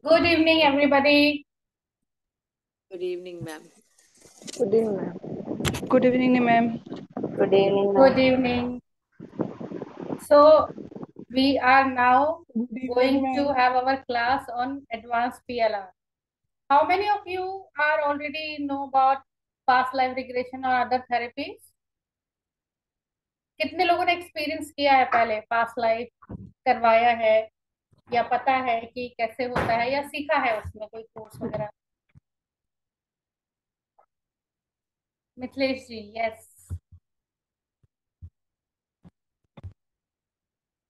Good evening, everybody. Good evening, ma'am. Good evening, ma'am. Good evening, ma'am. Good evening, Good ma'am. evening. So, we are now Good evening, going to ma'am. have our class on advanced PLR. How many of you are already know about past life regression or other therapies? कितने लोगों ने experience किया है पहले past life करवाया है या पता है कि कैसे होता है या सीखा है उसमें कोई कोर्स वगैरह? मिथिलेश जी, यस।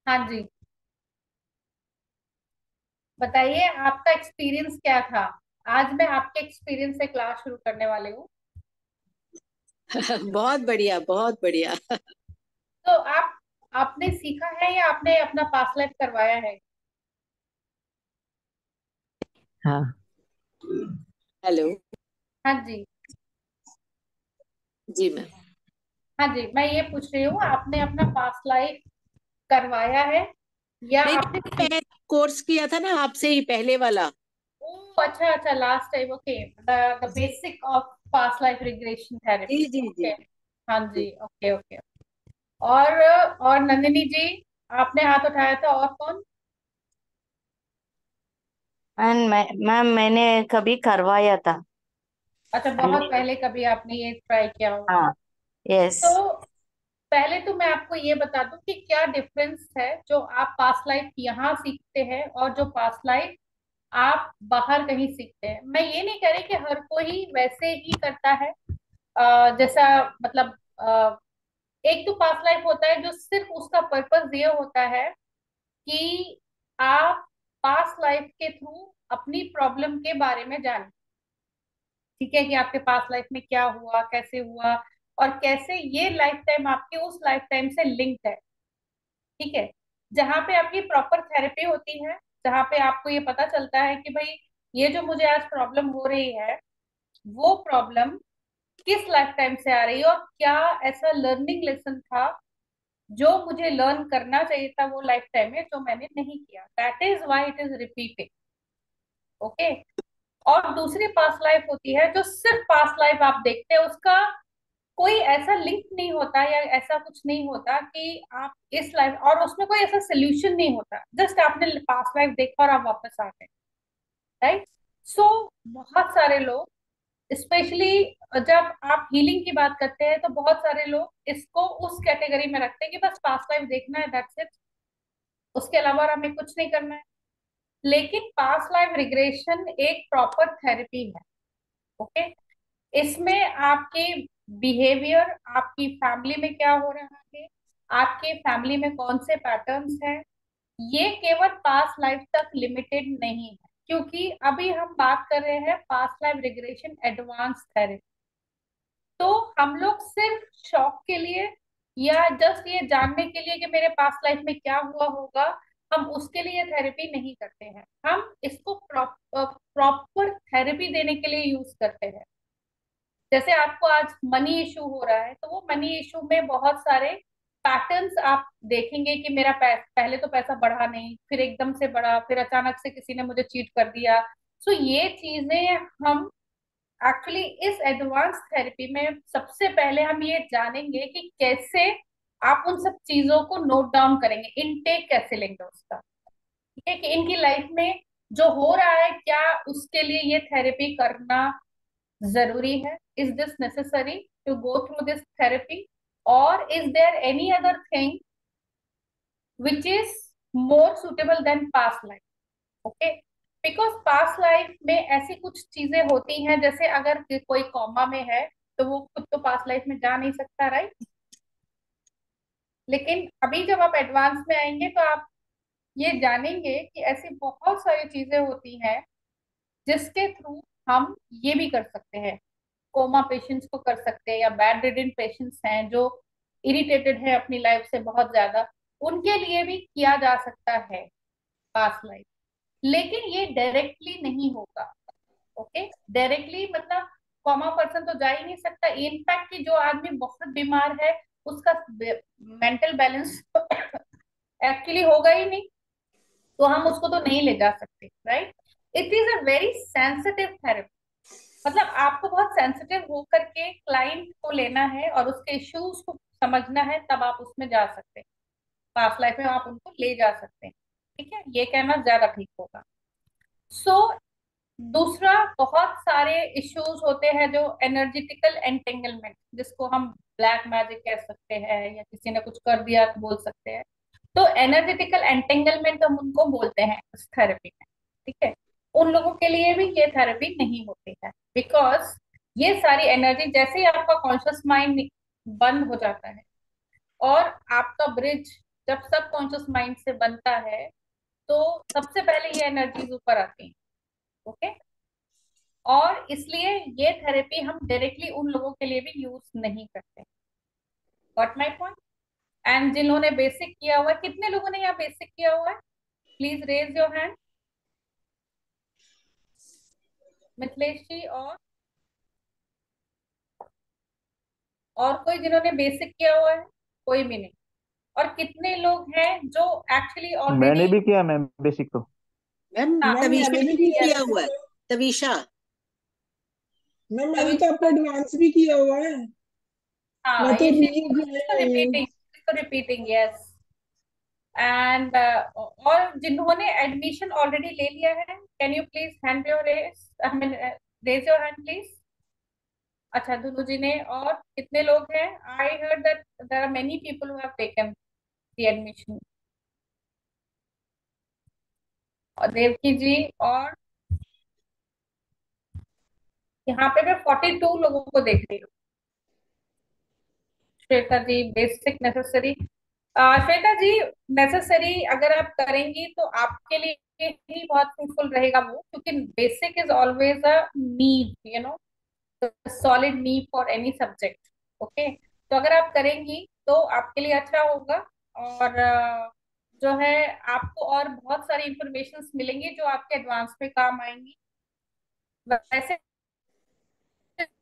हाँ जी, बताइए आपका एक्सपीरियंस क्या था। आज मैं आपके एक्सपीरियंस से क्लास शुरू करने वाली हूँ। बहुत बढ़िया, बहुत बढ़िया। तो आपने सीखा है या आपने अपना पास्ट लाइफ करवाया है? हाँ। हेलो। हाँ जी। जी मैम। हाँ जी, मैं ये पूछ रही हूँ आपने अपना पास्ट लाइफ करवाया है या नहीं, आपने मैं कोर्स किया था ना आपसे ही पहले वाला। ओह अच्छा अच्छा, लास्ट टाइम। ओके, द जी basic of past life regression जी थेरेपी। जी जी ओके। हाँ जी। जी, ओके ओके। और नंदिनी जी, आपने हाथ उठाया था। और कौन? मैम मैंने कभी करवाया था। अच्छा, बहुत हमने। पहले कभी आपने ये ट्राई किया होगा। हाँ। यस। तो पहले तो मैं आपको ये बता दूं कि क्या डिफरेंस है जो आप पास्ट लाइफ यहाँ सीखते हैं और जो पास्ट लाइफ आप बाहर कहीं सीखते हैं। मैं ये नहीं कह रही कि हर कोई वैसे ही करता है। जैसा मतलब एक तो पास्ट लाइफ होता है जो सिर्फ उसका पर्पस ये होता है कि आप पास्ट लाइफ के थ्रू अपनी प्रॉब्लम के बारे में जानें। ठीक है, कि आपके पास्ट लाइफ में क्या हुआ, कैसे हुआ, और कैसे ये लाइफ टाइम आपके उस लाइफ टाइम से लिंक्ड है। ठीक है, जहाँ पे आपकी प्रॉपर थेरेपी होती है, जहाँ पे आपको ये पता चलता है कि भाई ये जो मुझे आज प्रॉब्लम हो रही है वो प्रॉब्लम किस लाइफ टाइम से आ रही है और क्या ऐसा लर्निंग लेसन था जो मुझे लर्न करना चाहिए था वो लाइफ टाइम में जो मैंने नहीं किया। That is why it is repeating. Okay. और दूसरी पास्ट लाइफ होती है जो सिर्फ पास्ट लाइफ आप देखते हैं, उसका कोई ऐसा लिंक नहीं होता या ऐसा कुछ नहीं होता कि आप इस लाइफ, और उसमें कोई ऐसा सोल्यूशन नहीं होता, जस्ट आपने पास्ट लाइफ देखा और आप वापस आ गए। राइट। सो बहुत सारे लोग, स्पेशली जब आप हीलिंग की बात करते हैं, तो बहुत सारे लोग इसको उस कैटेगरी में रखते हैं कि बस पास्ट लाइफ देखना है, दैट्स इट, उसके अलावा हमें कुछ नहीं करना है। लेकिन पास्ट लाइफ रिग्रेशन एक प्रॉपर थेरेपी है। ओके, इसमें आपके बिहेवियर, आपकी फैमिली में क्या हो रहा है, आपके फैमिली में कौन से पैटर्न्स हैं, ये केवल पास्ट लाइफ तक लिमिटेड नहीं है। क्योंकि अभी हम बात कर रहे हैं past life regression advance therapy. तो हम लोग सिर्फ शौक के लिए या जस्ट ये जानने के लिए कि मेरे पास्ट लाइफ में क्या हुआ होगा, हम उसके लिए थेरेपी नहीं करते हैं। हम इसको प्रॉपर थेरेपी देने के लिए यूज करते हैं। जैसे आपको आज मनी इशू हो रहा है, तो वो मनी इशू में बहुत सारे पैटर्न्स आप देखेंगे कि मेरा पहले तो पैसा बढ़ा नहीं, फिर एकदम से बढ़ा, फिर अचानक से किसी ने मुझे चीट कर दिया। सो ये चीजें हम एक्चुअली इस एडवांस थेरेपी में सबसे पहले हम ये जानेंगे कि कैसे आप उन सब चीजों को नोट डाउन करेंगे, इनटेक कैसे लेंगे उसका। ठीक है, कि इनकी लाइफ में जो हो रहा है क्या उसके लिए ये थेरेपी करना जरूरी है। Is this necessary to go through this therapy, और is there any other thing which is more suitable than past life. Okay, because past life में ऐसी कुछ चीजें होती हैं, जैसे अगर कोई कॉमा में है तो वो खुद तो पास्ट लाइफ में जा नहीं सकता, राइट। लेकिन अभी जब आप एडवांस में आएंगे तो आप ये जानेंगे कि ऐसी बहुत सारी चीजें होती हैं जिसके थ्रू हम ये भी कर सकते हैं। कोमा पेशेंट्स को कर सकते हैं, या बेड रिडन पेशेंट्स हैं जो इरिटेटेड है अपनी लाइफ से बहुत ज्यादा, उनके लिए भी किया जा सकता है पास्ट लाइफ। लेकिन ये डायरेक्टली नहीं होगा। ओके, डायरेक्टली मतलब कॉमा पर्सन तो जा ही नहीं सकता। इनफैक्ट कि जो आदमी बहुत बीमार है उसका मेंटल बैलेंस एक्चुअली होगा ही नहीं, तो हम उसको तो नहीं ले जा सकते, right. It is a very sensitive therapy. मतलब आपको बहुत सेंसिटिव होकर के क्लाइंट को लेना है और उसके इश्यूज को समझना है, तब आप उसमें जा सकते हैं। पास्ट लाइफ में आप उनको ले जा सकते हैं। ठीक है, ये कहना ज्यादा ठीक होगा। सो दूसरा, बहुत सारे इश्यूज होते हैं जो एनर्जेटिकल एंटेंगलमेंट, जिसको हम ब्लैक मैजिक कह सकते हैं, या किसी ने कुछ कर दिया तो बोल सकते हैं। तो एनर्जेटिकल एंटेंगलमेंट हम उनको बोलते हैं इस थेरेपी में। ठीक है, उन लोगों के लिए भी ये थेरेपी नहीं होती है, बिकॉज ये सारी एनर्जी, जैसे ही आपका कॉन्शियस माइंड बंद हो जाता है और आपका ब्रिज जब सब कॉन्शियस माइंड से बनता है, तो सबसे पहले ये एनर्जीज ऊपर आती हैं। ओके, और इसलिए ये थेरेपी हम डायरेक्टली उन लोगों के लिए भी यूज नहीं करते। Got my point. एंड जिन्होंने बेसिक किया हुआ है, कितने लोगों ने यहाँ बेसिक किया हुआ है, please raise your hand. Mithilesh ji, और कोई जिन्होंने बेसिक किया हुआ है? कोई भी नहीं। और कितने लोग हैं जो एक्चुअली मैंने ऑलरेडी, भी किया मैम बेसिक तो। मैम हाँ, मैम तविशा मैंने भी ने भी किया किया है। हुआ है। तविशा। मैम मैंने तभी, तो आपका एडवांस भी किया हुआ है। मैं हाँ, तो इसी न्यू ज्वाइन को आई हूँ। रिपीटिंग, इसको रिपीटिंग, यस। एंड और जिन्होंने एडमिशन ऑलरेडी ले लिया है, can you please hand your race, I mean raise your hand please. अच्छा, धुनु जी ने। और कितने लोग हैं? I heard that there are many people who have taken the admission. और देवकी जी, और यहाँ पे मैं 42 लोगों को देख रही हूँ। श्वेता जी, बेसिक नेसेसरी। श्वेता जी, नेसेसरी अगर आप करेंगी तो आपके लिए ही बहुत फ्रूटफुल रहेगा वो, क्योंकि basic is always a need, you know, solid need for any subject. Okay, तो अगर आप करेंगी तो आपके लिए अच्छा होगा। और जो है, आपको और बहुत सारी इंफॉर्मेशन मिलेंगी जो आपके एडवांस में काम आएंगी। वैसे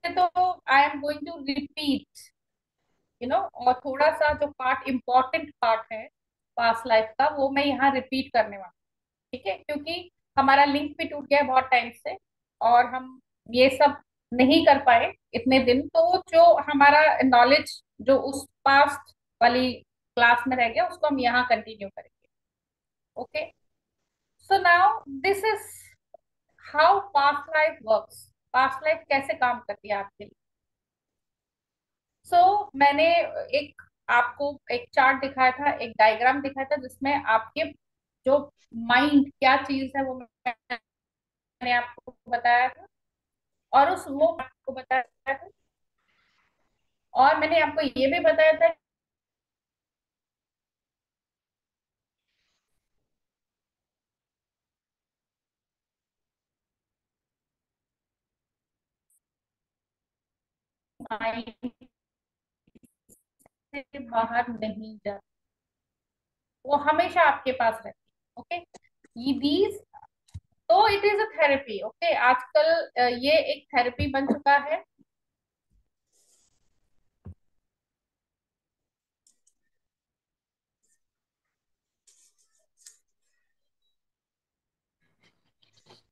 तो I am going to repeat, और थोड़ा सा जो पार्ट, इम्पोर्टेंट पार्ट है पास्ट लाइफ का, वो मैं यहाँ रिपीट करने वाला हूँ। ठीक है, क्योंकि हमारा लिंक भी टूट गया है बहुत टाइम से, और हम ये सब नहीं कर पाए इतने दिन। तो जो हमारा नॉलेज जो उस पास्ट वाली क्लास में रह गया, उसको हम यहाँ कंटिन्यू करेंगे। Okay, so now this is how past life works. Past life कैसे काम करती है आपके लिए। मैंने एक आपको एक चार्ट दिखाया था, एक डायग्राम दिखाया था, जिसमें आपके जो माइंड क्या चीज है वो मैंने आपको बताया था, और उस वो आपको बताया था, और मैंने आपको ये भी बताया था माइंड से बाहर नहीं जा, वो हमेशा आपके पास रहती है। ओके, ये दीज, तो it is a therapy. Okay, आजकल ये एक थेरेपी बन चुका है।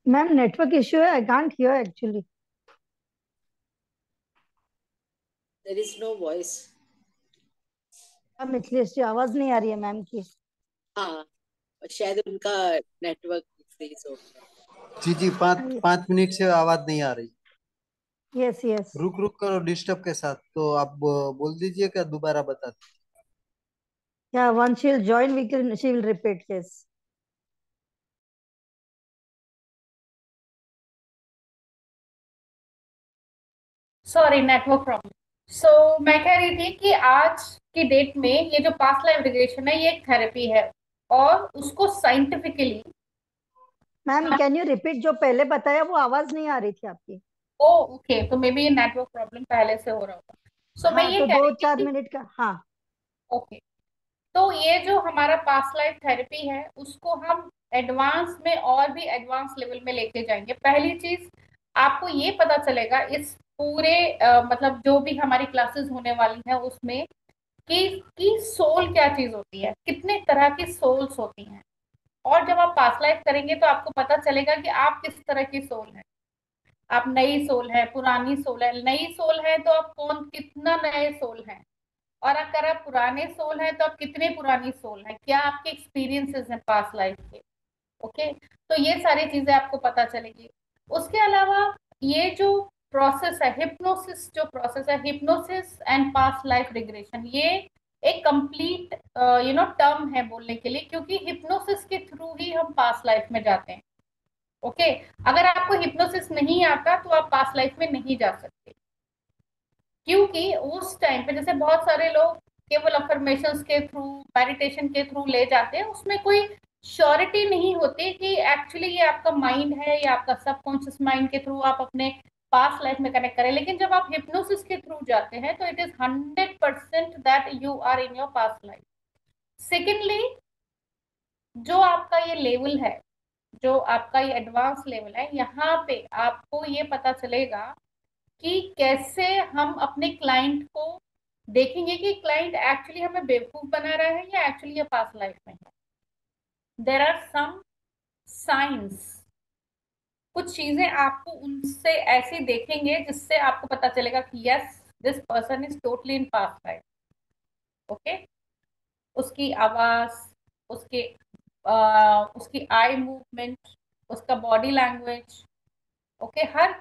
मैम नेटवर्क इश्यू है, I can't hear actually. There is no voice. अब इसलिए इसकी आवाज नहीं आ रही है मैम की। हाँ, शायद उनका नेटवर्क फ्रीज हो गया। जी जी, पाँच पाँच मिनट से आवाज नहीं आ रही। Yes yes. रुक रुक कर और डिस्टर्ब के साथ, तो आप बोल दीजिए, क्या दोबारा बता दीजिए। Yeah one she will join we can she will repeat yes. Sorry, network problem. So मैं कह रही थी कि आज की डेट में ये जो पास्ट लाइफ रिग्रेशन है ये एक थेरेपी है, और उसको scientifically. Ma'am can you repeat जो पहले बताया, वो आवाज नहीं आ रही थी आपकी। ओ ओके, तो मे बी ये नेटवर्क प्रॉब्लम पहले से हो रहा होगा। सो मैं हाँ ये तो कह दो रही थी चार कि मिनट का, हाँ। ओके, तो ये जो हमारा पास्ट लाइफ थेरेपी है उसको हम एडवांस में और भी एडवांस लेवल में लेके जाएंगे। पहली चीज, आपको ये पता चलेगा इस पूरे मतलब जो भी हमारी क्लासेस होने वाली हैं उसमें कि सोल क्या चीज होती है, कितने तरह की सोल्स होती हैं। और जब आप पास्ट लाइफ करेंगे तो आपको पता चलेगा कि आप किस तरह की सोल है। आप नई सोल है, पुरानी सोल है। नई सोल है तो आप कौन कितना नए सोल हैं, और अगर आप पुराने सोल हैं तो आप कितने पुरानी सोल हैं, क्या आपके एक्सपीरियंसेस हैं पास्ट लाइफ के। ओके, तो ये सारी चीजें आपको पता चलेगी। उसके अलावा ये जो प्रोसेस है, हिप्नोसिस जो प्रोसेस है, hypnosis and past life regression, ये एक कंप्लीट टर्म है बोलने के लिए, क्योंकि हिप्नोसिस के थ्रू ही हम पास्ट लाइफ में जाते हैं। ओके, अगर आपको हिप्नोसिस नहीं आता तो आप पास्ट लाइफ में नहीं जा सकते, क्योंकि उस टाइम पे जैसे बहुत सारे लोग केवल अफर्मेशंस के थ्रू, मेडिटेशन के थ्रू ले जाते हैं, उसमें कोई श्योरिटी नहीं होती कि एक्चुअली ये आपका माइंड है या आपका सबकॉन्शियस माइंड के थ्रू आप अपने पास्ट लाइफ में कनेक्ट करें। लेकिन जब आप हिप्नोसिस के थ्रू जाते हैं तो it is 100% that you are in your past life. Secondly, जो आपका ये लेवल है, जो आपका ये एडवांस लेवल है, यहाँ पे आपको ये पता चलेगा कि कैसे हम अपने क्लाइंट को देखेंगे कि क्लाइंट एक्चुअली हमें बेवकूफ बना रहा है या एक्चुअली ये पास्ट लाइफ में है। देर आर सम साइंस, कुछ चीजें आपको उनसे ऐसी देखेंगे जिससे आपको पता चलेगा कि yes, this person is totally in past life. Okay, उसकी आवाज, उसके उसकी आई मूवमेंट, उसका बॉडी लैंग्वेज, ओके, हर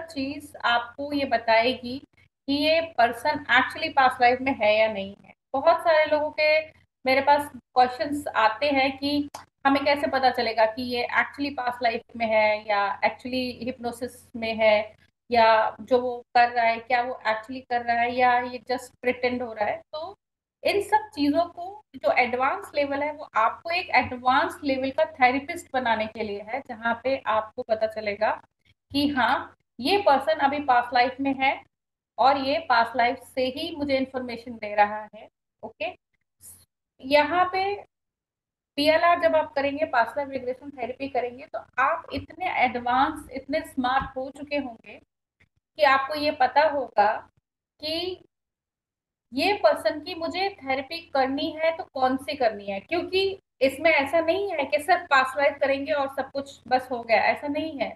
चीज आपको ये बताएगी कि ये पर्सन एक्चुअली पास्ट लाइफ में है या नहीं है। बहुत सारे लोगों के मेरे पास क्वेश्चंस आते हैं कि हमें कैसे पता चलेगा कि ये एक्चुअली पास्ट लाइफ में है या एक्चुअली हिप्नोसिस में है, या जो वो कर रहा है क्या वो एक्चुअली कर रहा है या ये जस्ट प्रिटेंड हो रहा है। तो इन सब चीजों को, जो एडवांस लेवल है, वो आपको एक एडवांस लेवल का थेरेपिस्ट बनाने के लिए है, जहाँ पे आपको पता चलेगा कि हाँ, ये पर्सन अभी पास्ट लाइफ में है और ये पास्ट लाइफ से ही मुझे इंफॉर्मेशन दे रहा है। ओके, यहाँ पे पीएलआर जब आप करेंगे, पास्ट लाइफ रिग्रेशन थेरेपी करेंगे, तो आप इतने एडवांस, इतने स्मार्ट हो चुके होंगे कि आपको ये पता होगा कि ये पर्सन की मुझे थेरेपी करनी है तो कौन सी करनी है। क्योंकि इसमें ऐसा नहीं है कि सिर्फ पास्ट लाइफ करेंगे और सब कुछ बस हो गया, ऐसा नहीं है।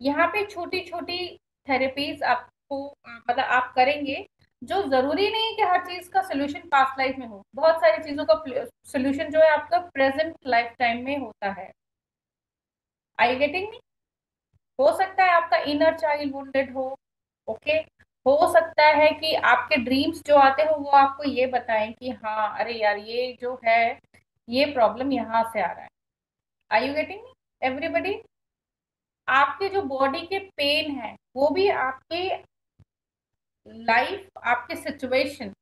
यहाँ पे छोटी छोटी थेरेपीज आपको मतलब आप करेंगे, जो जरूरी नहीं है कि हर चीज का सोल्यूशन पास्ट लाइफ में हो। बहुत सारी चीजों का सोल्यूशन जो है आपका प्रेजेंट लाइफ टाइम में होता है। I getting me? हो सकता है आपका इनर चाइल्ड वुंडेड हो। ओके, हो सकता है कि आपके ड्रीम्स जो आते हो वो आपको ये बताएं कि हाँ, अरे यार, ये जो है ये प्रॉब्लम यहाँ से आ रहा है। Are you getting everybody? आपके जो बॉडी के पेन है वो भी आपके लाइफ, आपके सिचुएशन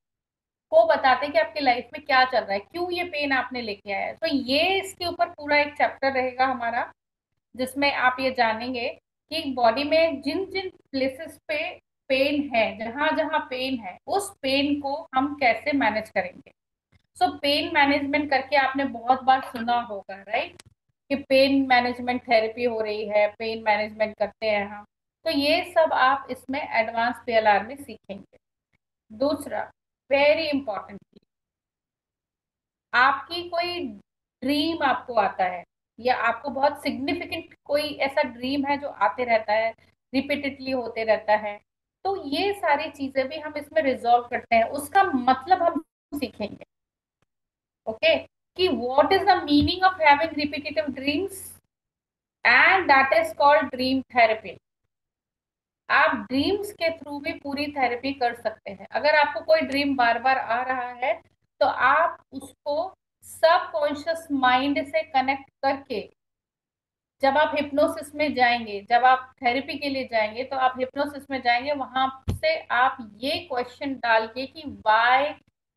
को बताते हैं कि आपकी लाइफ में क्या चल रहा है, क्यों ये पेन आपने लेके आया है। तो ये इसके ऊपर पूरा एक चैप्टर रहेगा हमारा, जिसमें आप ये जानेंगे कि बॉडी में जिन जिन प्लेसेस पे पेन है, जहां जहां पेन है, उस पेन को हम कैसे मैनेज करेंगे। सो पेन मैनेजमेंट करके आपने बहुत बार सुना होगा, राइट, कि पेन मैनेजमेंट थेरेपी हो रही है, पेन मैनेजमेंट करते हैं हम। तो ये सब आप इसमें एडवांस पीएलआर में सीखेंगे। दूसरा वेरी इंपॉर्टेंट, आपकी कोई ड्रीम आपको आता है या आपको बहुत सिग्निफिकेंट कोई ऐसा ड्रीम है जो आते रहता है, रिपीटेडली होते रहता है, तो ये सारी चीजें भी हम इसमें रिजॉल्व करते हैं, उसका मतलब हम सीखेंगे। ओके, कि what is the meaning of having repetitive dreams, and that is called dream therapy. आप ड्रीम्स के थ्रू भी पूरी थेरेपी कर सकते हैं। अगर आपको कोई ड्रीम बार बार आ रहा है तो आप उसको सबकॉन्शियस माइंड से कनेक्ट करके, जब आप हिप्नोसिस में जाएंगे, जब आप थेरेपी के लिए जाएंगे, तो आप हिप्नोसिस में जाएंगे, वहां से आप ये क्वेश्चन डाल के कि why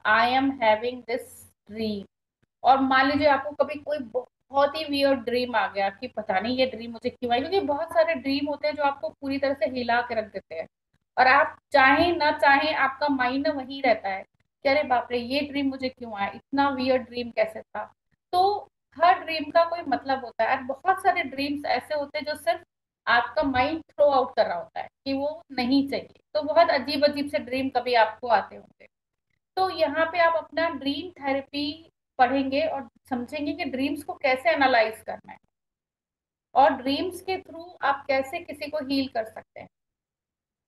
I am having this dream. और मान लीजिए आपको कभी कोई बहुत ही वियर्ड ड्रीम आ गया कि पता नहीं ये ड्रीम मुझे क्यों आई, क्योंकि बहुत सारे ड्रीम होते हैं जो आपको पूरी तरह से हिला के रख देते हैं, और आप चाहें ना चाहें आपका माइंड ना वही रहता है कि अरे बाप रे ये ड्रीम मुझे क्यों आया, इतना वियर्ड ड्रीम कैसे था। तो हर ड्रीम का कोई मतलब होता है, और बहुत सारे ड्रीम्स ऐसे होते हैं जो सिर्फ आपका माइंड थ्रो आउट कर रहा होता है कि वो नहीं चाहिए। तो बहुत अजीब अजीब से ड्रीम कभी आपको आते होंगे। तो यहाँ पे आप अपना ड्रीम थेरेपी पढ़ेंगे और समझेंगे कि ड्रीम्स को कैसे एनालाइज करना है, और ड्रीम्स के थ्रू आप कैसे किसी को हील कर सकते हैं।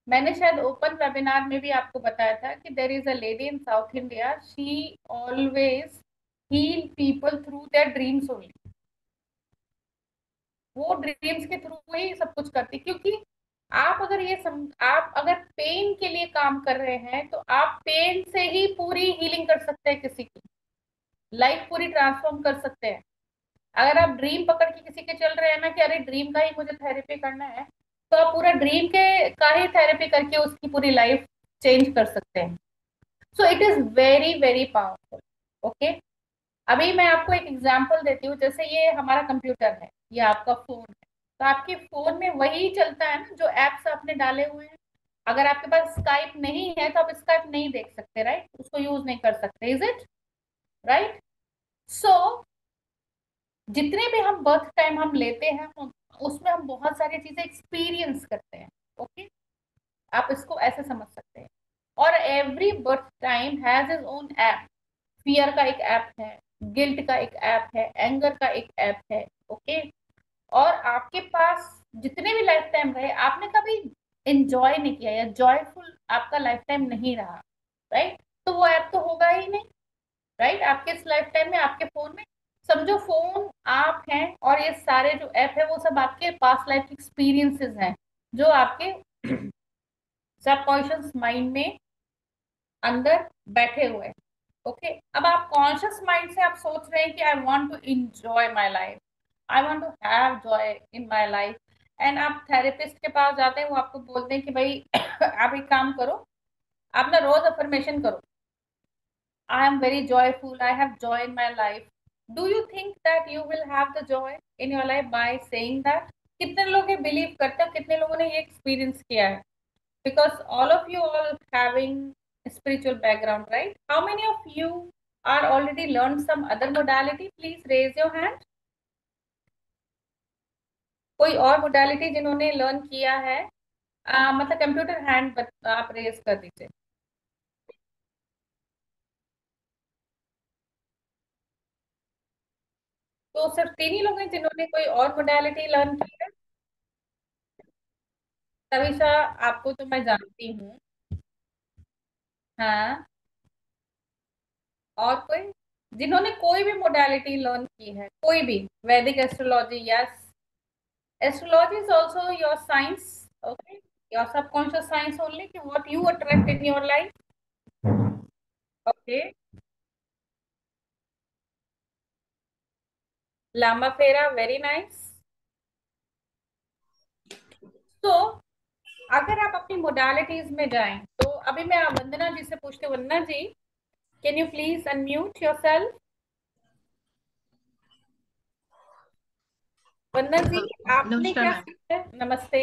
मैंने शायद ओपन वेबिनार में भी आपको बताया था कि there is a lady in South India, she always heal people through their dreams only. वो ड्रीम्स के थ्रू ही सब कुछ करती, क्योंकि आप अगर आप अगर पेन के लिए काम कर रहे हैं तो आप पेन से ही पूरी हीलिंग कर सकते हैं, किसी की लाइफ पूरी ट्रांसफॉर्म कर सकते हैं। अगर आप ड्रीम पकड़ के किसी के चल रहे हैं ना कि अरे ड्रीम का ही मुझे थेरेपी करना है, तो आप पूरा ड्रीम के का ही थेरेपी करके उसकी पूरी लाइफ चेंज कर सकते हैं। So it is very very powerful. Okay, अभी मैं आपको एक एग्जांपल देती हूँ। जैसे ये हमारा कंप्यूटर है, ये आपका फोन है, तो आपके फोन में वही चलता है ना जो एप्स आपने डाले हुए हैं। अगर आपके पास स्काइप नहीं है तो आप स्काइप नहीं देख सकते, राइट, उसको यूज नहीं कर सकते, इज इट राइट? सो जितने भी हम बर्थ टाइम हम लेते हैं उसमें हम बहुत सारी चीजें एक्सपीरियंस करते हैं। ओके, आप इसको ऐसे समझ सकते हैं। और every birth time has is own app. Fear का एक ऐप है, गिल्ट का एक ऐप है, एंगर का एक ऐप है। ओके, और आपके पास जितने भी लाइफ टाइम रहे, आपने कभी एंजॉय नहीं किया या जॉयफुल आपका लाइफ टाइम नहीं रहा, राइट, तो वो ऐप तो होगा ही नहीं, राइट, आपके इस लाइफ टाइम में आपके फोन में। समझो फोन आप हैं और ये सारे जो ऐप है वो सब आपके पास्ट लाइफ एक्सपीरियंसेस हैं जो आपके सबकॉन्शियस माइंड में अंदर बैठे हुए हैं। ओके, अब आप कॉन्शियस माइंड से आप सोच रहे हैं कि I want to enjoy my life, I want to have joy in my life, and आप थेरेपिस्ट के पास जाते हैं, वो आपको बोलते हैं कि भाई आप एक काम करो, आप ना रोज अफर्मेशन करो, I am very joyful, I have joy in my life. Do you think that you will have the joy in your life by saying that? कितने लोग ये बिलीव करते हैं, कितने लोगों ने ये एक्सपीरियंस किया है? Because all of you all having spiritual background, right? How many of you are already learned some other modality? Please raise your hand. कोई और मोडालिटी जिन्होंने लर्न किया है, मतलब कंप्यूटर हैंड आप रेज कर दीजिए। तो सिर्फ 3 ही लोग हैं जिन्होंने कोई और मोडालिटी लर्न की है। तविशा, आपको तो मैं जानती हूँ। हाँ, और कोई जिन्होंने कोई भी मोडालिटी लर्न की है, कोई भी? Vedic astrology, yes, astrology is also your science. Okay, your subconscious science only, कि what you attract in your life. Okay, Lama Fera, very nice. तो अगर आप अपनी मोडालिटीज में जाएं तो अभी मैं वंदना जी से पूछती हूँ। Vandana ji, can you please unmute yourself? Vandana ji, आपने नमस्कार क्या मैम। सीखा है? नमस्ते।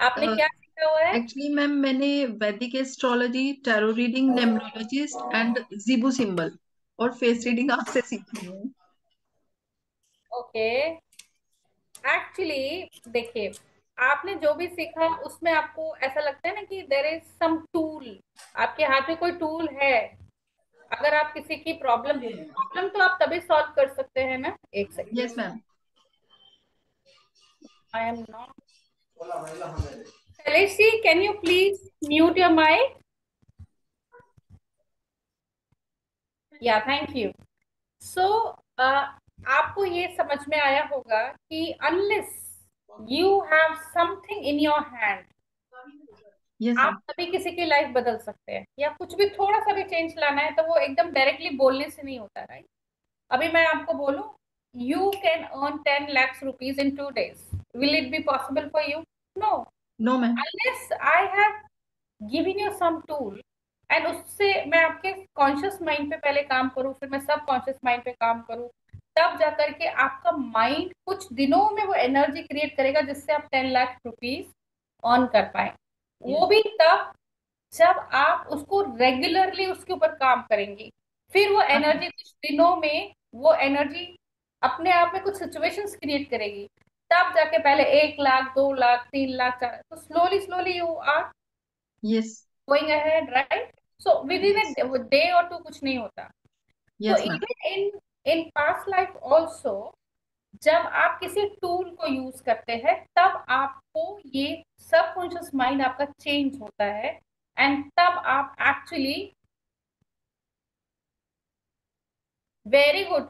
आपने क्या सीखा हुआ है? एक्चुअली मैम मैंने वैदिक astrology, tarot reading, numerologist and Jibu symbol और फेस रीडिंग आपसे सीखी है। ओके। एक्चुअली देखिए, आपने जो भी सीखा उसमें आपको ऐसा लगता है ना कि देयर इज सम टूल, आपके हाथ में कोई टूल है। अगर आप किसी की प्रॉब्लम तो आप तभी सॉल्व कर सकते हैं ना। एक second, yes ma'am. I am not. Kaleshi, can you please mute your mic? Yeah, thank you. So, आपको ये समझ में आया होगा कि unless you have something in your hand, yes आप मैम। तभी किसी की लाइफ बदल सकते हैं, या कुछ भी थोड़ा सा भी चेंज लाना है तो वो एकदम डायरेक्टली बोलने से नहीं होता, राइट? अभी मैं आपको बोलूं, you can earn 10 lakhs rupees in 2 days. Will it be possible for you? No. No ma'am. Unless I have giving you some tool, and उससे मैं आपके कॉन्शियस माइंड पे पहले काम करूं, फिर मैं सब कॉन्शियस माइंड पे काम करूं, तब जाकर के आपका माइंड कुछ दिनों में वो एनर्जी क्रिएट करेगा जिससे आप 10 लाख रुपीज ऑन कर पाए। वो भी तब जब आप उसको रेगुलरली उसके ऊपर काम करेंगे। फिर वो एनर्जी कुछ दिनों में, वो एनर्जी अपने आप में कुछ सिचुएशंस क्रिएट करेगी, तब जाके पहले 1 लाख, 2 लाख, 3 लाख, 4 लाख, तो slowly slowly you are yes. going ahead, right? So within a day or two कुछ नहीं होता। तो yes ma'am. even in past life also, जब आप किसी टूल को यूज करते हैं तब आपको ये सबकॉन्शियस माइंड आपका चेंज होता है, एंड तब आप actually very good.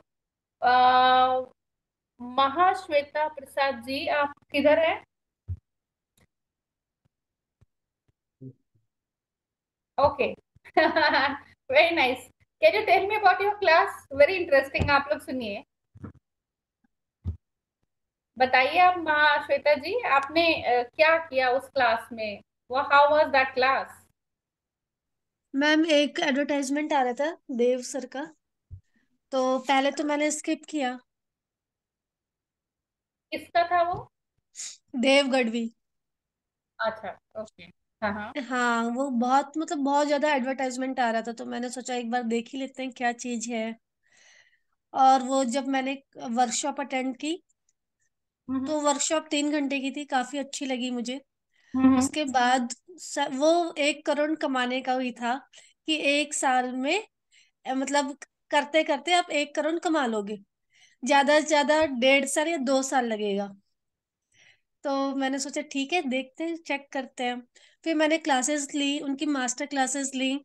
Mahashweta Prasad ji, आप किधर हैं? Okay, very nice. Can you tell me about your class? Very interesting. आप लोग सुनिए, बताइए आप महाश्वेता जी, आपने क्या किया उस क्लास में? वो how was that class? Ma'am एक एडवर्टाइजमेंट आ रहा था देव सर का, तो पहले तो मैंने स्किप किया। किसका था वो? देव गढ़वी। अच्छा, ओके। हाँ हाँ। हाँ, वो बहुत मतलब बहुत ज्यादा एडवर्टाइजमेंट आ रहा था, तो मैंने सोचा एक बार देख ही लेते हैं क्या चीज है। और वो जब मैंने वर्कशॉप अटेंड की, हम्म तो वर्कशॉप 3 घंटे की थी, काफी अच्छी लगी मुझे। हम्म। उसके बाद वो 1 करोड़ कमाने का ही था कि 1 साल में मतलब करते करते आप 1 करोड़ कमा लोगे। ज्यादा से ज्यादा 1.5 साल या 2 साल लगेगा। तो मैंने सोचा ठीक है, देखते हैं, चेक करते हैं। फिर मैंने क्लासेस ली, उनकी मास्टर क्लासेस ली,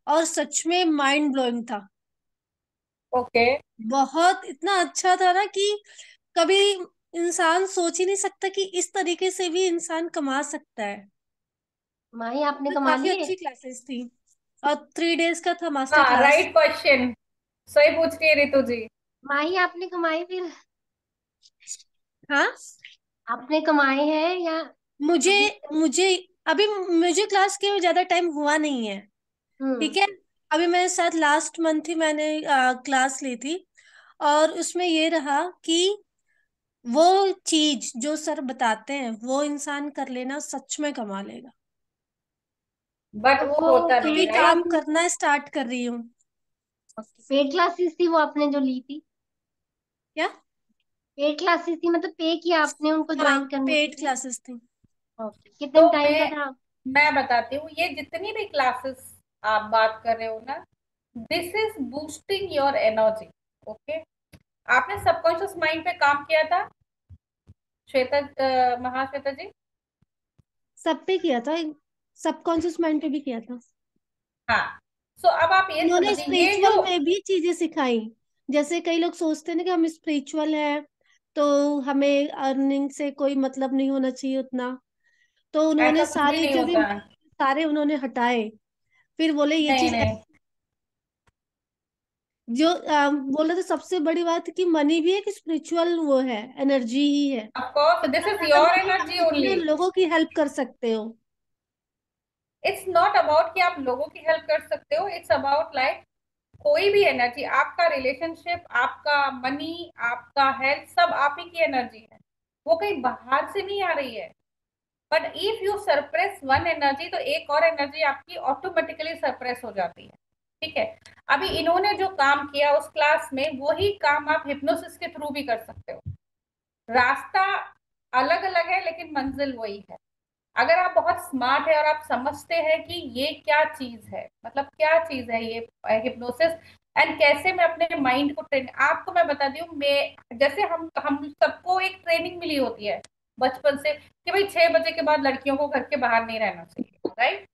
और सच में माइंड ब्लोइंग था। ओके। बहुत इतना अच्छा था ना कि कभी इंसान सोच ही नहीं सकता कि इस तरीके से भी इंसान कमा सकता है। माही आपने तो कमा काफी लिए? अच्छी क्लासेस थी, और 3 डेज का था मास्टर हाँ, क्लास। राइट क्वेश्चन, सही पूछ रही है रितु जी। माही आपने कमाई फिर? हाँ, आपने कमाए हैं या मुझे अभी? मुझे अभी मुझे क्लास के ज्यादा टाइम हुआ नहीं है। हम्म। ठीक है, अभी मेरे साथ लास्ट मंथ ही मैंने क्लास ली थी, और उसमें ये रहा कि वो चीज जो सर बताते हैं वो इंसान कर लेना, सच में कमा लेगा। बट तो वो वो होता नहीं, अभी राइट? काम करना स्टार्ट कर रही हूँ। पेड क्लासेस थी वो आपने जो ली थी? क्या? पेड क्लासेस थी मतलब पे किया आपने उनको हाँ, ज्वाइन करने के पेड लिए? क्लासेस थी। ओके, कितने तो टाइम का था? मैं बताती हूँ, ये जितनी भी क्लासेस आप बात कर रहे हो ना, this is boosting your energy. Okay, आपने सबकॉन्शियस माइंड पे काम किया था श्वेता, महाश्वेता जी? सब पे किया था, सबकॉन्शियस माइंड पे भी किया था। हाँ। सो अब आप ये उन्होंने समझिए, ये स्पिरिचुअल जो में भी चीजें सिखाई। जैसे कई लोग सोचते हैं ना कि हम स्पिरिचुअल हैं, तो हमें अर्निंग से कोई मतलब नहीं होना चाहिए उतना। तो उन्होंने ऐसा कुछ भी सारे नहीं जो भी होता। सारे उन्होंने हटाए, फिर बोले ये नहीं चीज नहीं, जो बोल रहे थे सबसे बड़ी बात कि मनी भी एक स्पिरिचुअल वो है, एनर्जी ही है। ऑफ कोर्स दिस इज अगर योर मनी एनर्जी आप ओनली। अपने लोगों की हेल्प कर सकते हो। इट्स नॉट अबाउट कि आप लोगों की हेल्प कर सकते हो, इट्स अबाउट लाइक कोई भी एनर्जी, आपका रिलेशनशिप, आपका मनी, आपका हेल्थ, सब आप ही की एनर्जी है, वो कहीं बाहर से नहीं आ रही है। But if you suppress one energy तो एक और एनर्जी आपकी ऑटोमेटिकली सरप्रेस हो जाती है। ठीक है, अभी इन्होंने जो काम किया उस क्लास में, वही काम आप हिप्नोसिस के थ्रू भी कर सकते हो। रास्ता अलग अलग है लेकिन मंजिल वही है। अगर आप बहुत स्मार्ट है और आप समझते हैं कि ये क्या चीज है, मतलब क्या चीज है ये हिप्नोसिस, एंड कैसे मैं अपने माइंड को ट्रेन, आपको मैं बता दूं, मैं जैसे हम सबको एक ट्रेनिंग मिली होती है बचपन से कि भाई 6 बजे के बाद लड़कियों को घर के बाहर नहीं रहना चाहिए, राइट।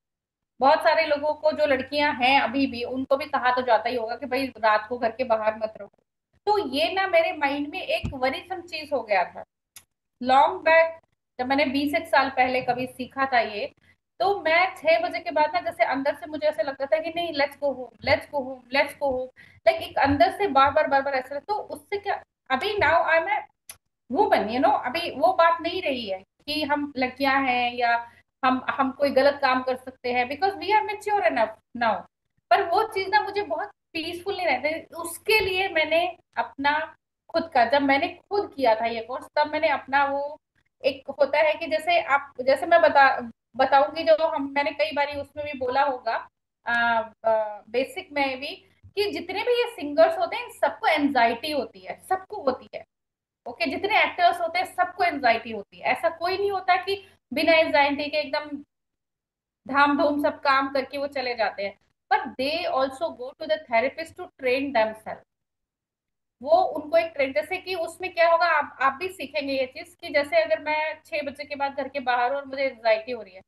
बहुत सारे लोगों को जो लड़कियां हैं अभी भी, उनको भी कहा तो जाता ही होगा कि भाई रात को घर के बाहर मत रहो। तो ये ना मेरे माइंड में एक वरीसम चीज हो गया था लॉन्ग बैक, जब मैंने 20 एक साल पहले कभी सीखा था ये। तो मैं 6 बजे के बाद ना, जैसे अंदर से मुझे ऐसा लगता था कि नहीं, let's go home, let's go home, let's go home. Like एक अंदर से बार बार ऐसा, तो उससे क्या, अभी now I am a woman, अभी वो बात नहीं रही है कि हम लड़कियां हैं या हम कोई गलत काम कर सकते हैं, because we are mature enough now. पर वो चीज ना मुझे बहुत पीसफुल नहीं रहती, उसके लिए मैंने अपना खुद का, जब मैंने खुद किया था ये कोर्स, तब मैंने अपना वो, एक होता है कि जैसे आप, जैसे मैं बताऊंगी, जो हम मैंने कई बार उसमें भी बोला होगा बेसिक में भी, कि जितने भी ये सिंगर्स होते हैं सबको एंजाइटी होती है, सबको होती है। ओके, जितने एक्टर्स होते हैं सबको एंजाइटी होती है, ऐसा कोई नहीं होता कि बिना एंजाइटी के एकदम धाम धूम सब काम करके वो चले जाते हैं। But they also go to the therapist to train themselves. वो उनको एक ट्रेन, जैसे कि उसमें क्या होगा, आप भी सीखेंगे ये चीज, कि जैसे अगर मैं 6 बजे के बाद घर के बाहर हूँ और मुझे एंजाइटी हो रही है,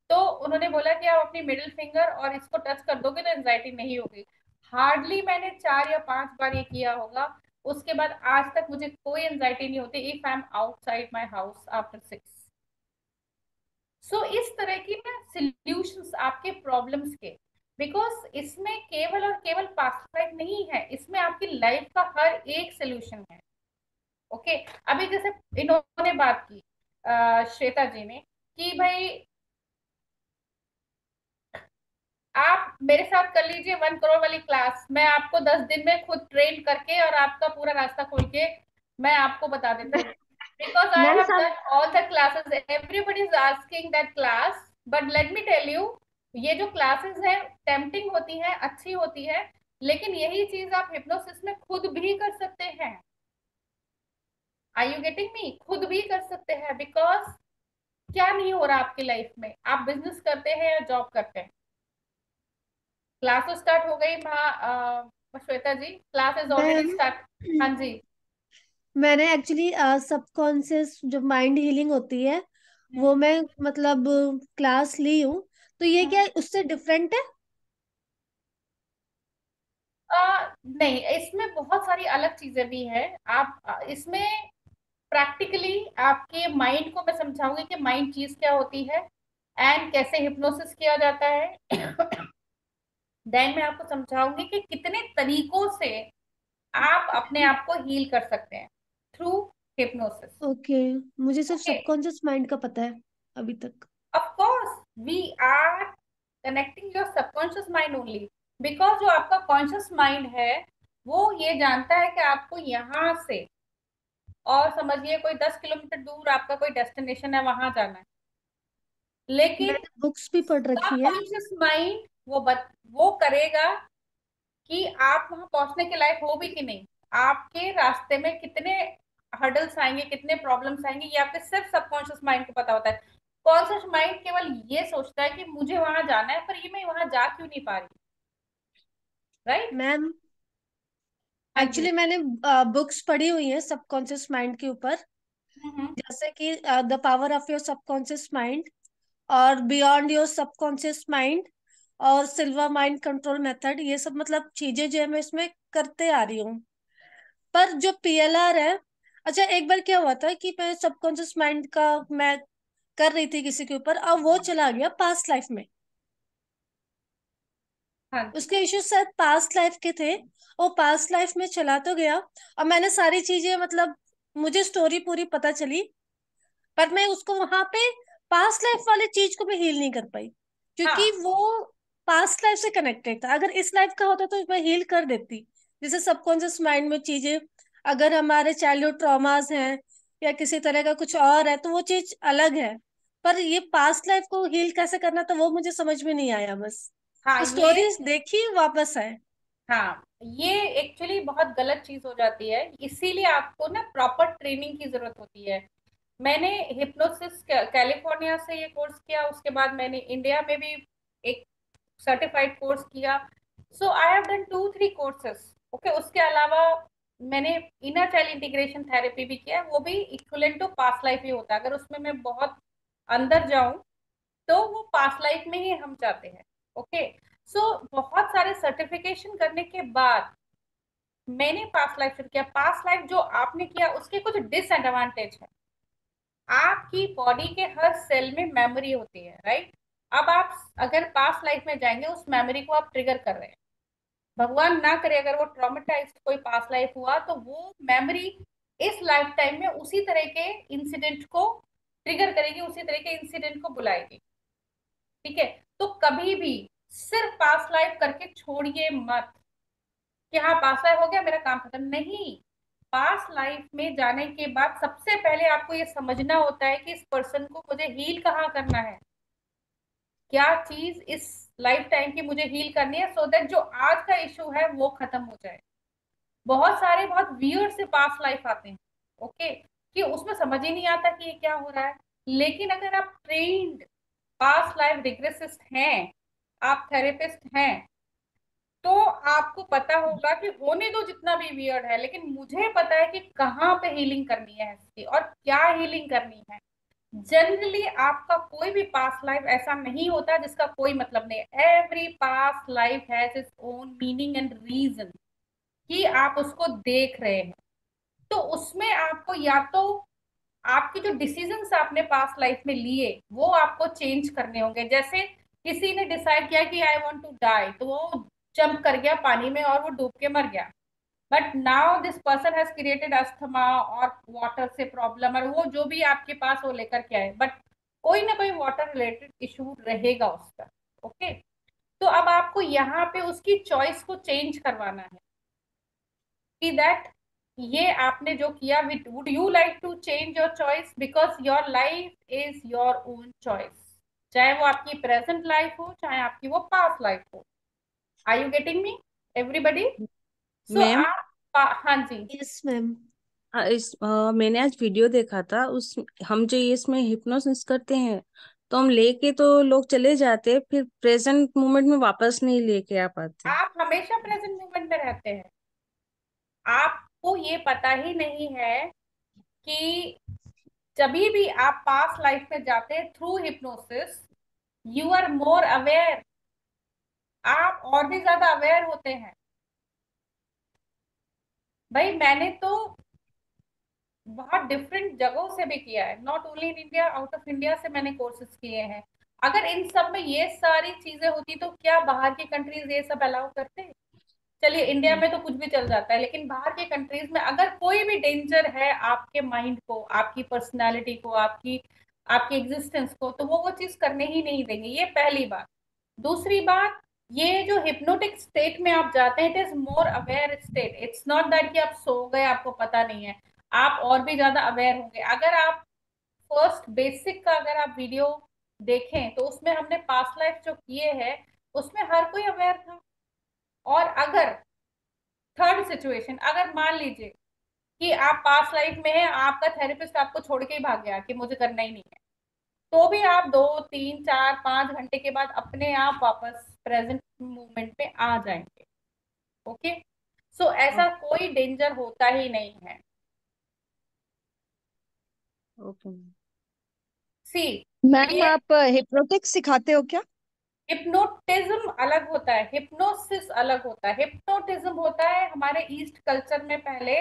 तो उन्होंने बोला कि आप अपनी मिडिल फिंगर और इसको टच कर दोगे तो एंजाइटी नहीं होगी। हार्डली मैंने 4 या 5 बार ये किया होगा, उसके बाद आज तक मुझे कोई एंजाइटी नहीं होती if I am outside my house after 6। सो इस तरह की ना सॉल्यूशंस आपके प्रॉब्लम्स के, बिकॉज इसमें केवल और केवल पास्ट लाइफ नहीं है, इसमें आपकी लाइफ का हर एक सोल्यूशन है। ओके, अभी जैसे इन्होंने बात की श्वेता जी ने, कि भाई आप मेरे साथ कर लीजिए 1 करोड़ वाली क्लास, मैं आपको 10 दिन में खुद ट्रेन करके और आपका पूरा रास्ता खोल के मैं आपको बता देती हूँ। बिकॉज आई मैम हैव सब done all the classes, everybody is asking that class, but let me tell you, ये जो क्लासेस है टेम्पटिंग होती है, अच्छी होती है, लेकिन यही चीज आप हिप्नोसिस में खुद भी कर सकते हैं। Are you getting me? खुद भी कर सकते हैं, बिकॉज क्या नहीं हो रहा आपकी लाइफ में, आप बिजनेस करते हैं या जॉब करते हैं। क्लास तो स्टार्ट हो गई Shweta ji, class is already ma'am start. हाँ जी। मैंने एक्चुअली सबकॉन्शियस जो माइंड हीलिंग होती है वो मैं मतलब क्लास ली हूँ। तो ये क्या उससे डिफरेंट है? नहीं, इसमें बहुत सारी अलग चीजें भी हैं। आप इसमें प्रैक्टिकली आपके माइंड को मैं समझाऊंगी कि माइंड चीज क्या होती है एंड कैसे हिप्नोसिस किया जाता है। देन मैं आपको समझाऊंगी कि कितने तरीकों से आप अपने आप को हील कर सकते हैं थ्रू हिप्नोसिस। ओके, मुझे सिर्फ ओके, सबकॉन्शियस माइंड का पता है अभी तक। of course we are connecting your subconscious mind only, because जो आपका कॉन्शियस माइंड है वो ये जानता है कि आपको यहाँ से, और समझिए कोई 10 किलोमीटर दूर आपका कोई डेस्टिनेशन है, वहां जाना है, लेकिन मैंने बुक्स भी पढ़ रखी है। सबकॉन्शियस माइंड वो करेगा कि आप वहां पहुंचने के लायक हो भी कि नहीं, आपके रास्ते में कितने हर्डल्स आएंगे, कितने प्रॉब्लम्स आएंगे, ये आपके सिर्फ सबकॉन्शियस माइंड को पता होता है। कॉन्शियस माइंड केवल ये सोचता है कि मुझे वहां जाना है, पर ये मैं वहां जा क्यों नहीं पा रही, राइट। मैम हाँ जी। एक्चुअली मैंने बुक्स पढ़ी हुई हैं सबकॉन्शियस माइंड के ऊपर, हम्म। जैसे कि the power of your subconscious mind और बियॉन्ड योर सबकॉन्शियस माइंड और सिल्वर माइंड कंट्रोल मेथड। ये सब मतलब चीजें जो है मैं इसमें करते आ रही हूँ। पर जो पीएलआर है, अच्छा एक बार क्या हुआ था कि मैं सबकॉन्शियस माइंड का मैं कर रही थी किसी के ऊपर, अब वो चला गया पास्ट लाइफ में। हाँ जी। उसके इश्यूज शायद पास्ट लाइफ के थे। वो पास्ट लाइफ में चला तो गया, और मैंने सारी चीजें मतलब मुझे स्टोरी पूरी पता चली, पर मैं उसको वहां पे पास्ट लाइफ वाली चीज को भी हील नहीं कर पाई, क्योंकि हाँ वो पास्ट लाइफ से कनेक्टेड था। अगर इस लाइफ का होता तो मैं हील कर देती। जैसे सबकॉन्शियस माइंड में चीजें, अगर हमारे चाइल्डहुड ट्रॉमास हैं या किसी तरह का कुछ और है तो वो चीज अलग है, पर ये पास्ट लाइफ को हील कैसे करना था वो मुझे समझ में नहीं आया बस। हाँ तो ये स्टोरीज देखी वापस आए। हाँ ये एक्चुअली बहुत गलत चीज हो जाती है, इसीलिए आपको ना प्रॉपर ट्रेनिंग की जरूरत होती है। मैंने हिप्नोसिस कैलिफोर्निया से ये कोर्स किया, उसके बाद मैंने इंडिया में भी एक सर्टिफाइड कोर्स किया। So I have done 2-3 courses. Okay, उसके अलावा मैंने इनर चाइल्ड इंटीग्रेशन थेरेपी भी किया है, वो भी इक्विवेलेंट टू पास्ट लाइफ ही होता है। अगर उसमें मैं बहुत अंदर जाऊं तो वो पास्ट लाइफ में ही हम जाते हैं। ओके, सो बहुत सारे सर्टिफिकेशन करने के बाद मैंने पास्ट लाइफ शुरू किया। पास्ट लाइफ जो आपने किया उसके कुछ डिसएडवांटेज है। आपकी बॉडी के हर सेल में मेमोरी होती है, राइट? अब आप अगर पास्ट लाइफ में जाएंगे उस मेमोरी को आप ट्रिगर कर रहे हैं। भगवान ना करे अगर वो ट्रॉमेटाइज्ड कोई पास्ट लाइफ हुआ तो वो मेमोरी इस लाइफ टाइम में उसी तरह के इंसिडेंट को ट्रिगर करेगी, उसी तरह के इंसिडेंट को बुलाएगी। ठीक है, तो कभी भी सिर्फ पास्ट लाइफ करके छोड़िए मत कि हाँ पास्ट लाइफ हो गया मेरा काम खत्म। नहीं, पास्ट लाइफ में जाने के बाद सबसे पहले आपको ये समझना होता है कि इस पर्सन को मुझे हील कहाँ करना है, क्या चीज इस लाइफ टाइम की मुझे हील करनी है, सो दैट जो आज का इशू है वो खत्म हो जाए। बहुत सारे बहुत वियर्ड से पास्ट लाइफ आते हैं, ओके, कि उसमें समझ ही नहीं आता कि ये क्या हो रहा है। लेकिन अगर आप ट्रेन्ड पास्ट लाइफ रिग्रेसिस्ट हैं, आप थेरेपिस्ट हैं, तो आपको पता होगा कि होने दो जितना भी वियर्ड है, लेकिन मुझे पता है कि कहाँ पे हीलिंग करनी है इसकी और क्या हीलिंग करनी है। जनरली आपका कोई भी पास्ट लाइफ ऐसा नहीं होता जिसका कोई मतलब नहीं है। Every past life has its own meaning and reason कि आप उसको देख रहे हैं। तो उसमें आपको या तो आपके जो डिसीजंस आपने पास्ट लाइफ में लिए वो आपको चेंज करने होंगे। जैसे किसी ने डिसाइड किया कि आई वांट टू डाई, तो वो जंप कर गया पानी में और वो डूब के मर गया। But now this person has created asthma और वाटर से प्रॉब्लम, और वो जो भी आपके पास वो लेकर के आए, बट कोई ना कोई वाटर रिलेटेड इशू रहेगा उसका। ओके, तो अब आपको यहाँ पे उसकी चॉइस को चेंज करवाना है कि दैट ये आपने जो किया, would you like to change your choice, because your life is your own choice, चाहे वो आपकी प्रेजेंट लाइफ हो चाहे आपकी वो पास्ट लाइफ हो। Are you getting me everybody? So ma'am, आप हाँ जी। Yes ma'am. मैंने आज वीडियो देखा था, उस हम जो ये इसमें हिप्नोसिस करते हैं तो हम लेके तो लोग चले जाते, फिर प्रेजेंट मोमेंट में वापस नहीं लेके आ पाते। आप हमेशा प्रेजेंट मोमेंट में रहते हैं, आपको ये पता ही नहीं है कि जब भी आप पास्ट लाइफ में जाते हैं through hypnosis, you are more aware, आप और भी ज्यादा अवेयर होते हैं। भाई मैंने तो बहुत डिफरेंट जगहों से भी किया है, not only in India, out of India से मैंने कोर्सेज किए हैं। अगर इन सब में ये सारी चीजें होती तो क्या बाहर की कंट्रीज ये सब अलाउ करते? चलिए इंडिया में तो कुछ भी चल जाता है, लेकिन बाहर के कंट्रीज में अगर कोई भी डेंजर है आपके माइंड को, आपकी पर्सनालिटी को, आपकी आपकी एग्जिस्टेंस को, तो वो चीज करने ही नहीं देंगे। ये पहली बात। दूसरी बात, ये जो हिप्नोटिक स्टेट में आप जाते हैं, it is more aware state. It's not that कि आप सो गए आपको पता नहीं है, आप और भी ज्यादा अवेयर होंगे। अगर आप फर्स्ट बेसिक का अगर आप वीडियो देखें तो उसमें हमने पास्ट लाइफ जो किए हैं उसमें हर कोई अवेयर था। और अगर थर्ड सिचुएशन, अगर मान लीजिए कि आप पास्ट लाइफ में हैं, आपका थेरेपिस्ट आपको छोड़ के ही भाग गया कि मुझे करना ही नहीं है, तो भी आप 2-3-4-5 घंटे के बाद अपने आप वापस प्रेजेंट मोमेंट में आ जाएंगे। ओके, सो ऐसा कोई डेंजर होता ही नहीं है। ओके। सी, मैम ये आप हिप्नोटिक्स सिखाते हो क्या? हिप्नोटिज्म अलग होता है, हिप्नोसिस अलग होता है। हिप्नोटिज्म होता है हमारे ईस्ट कल्चर में पहले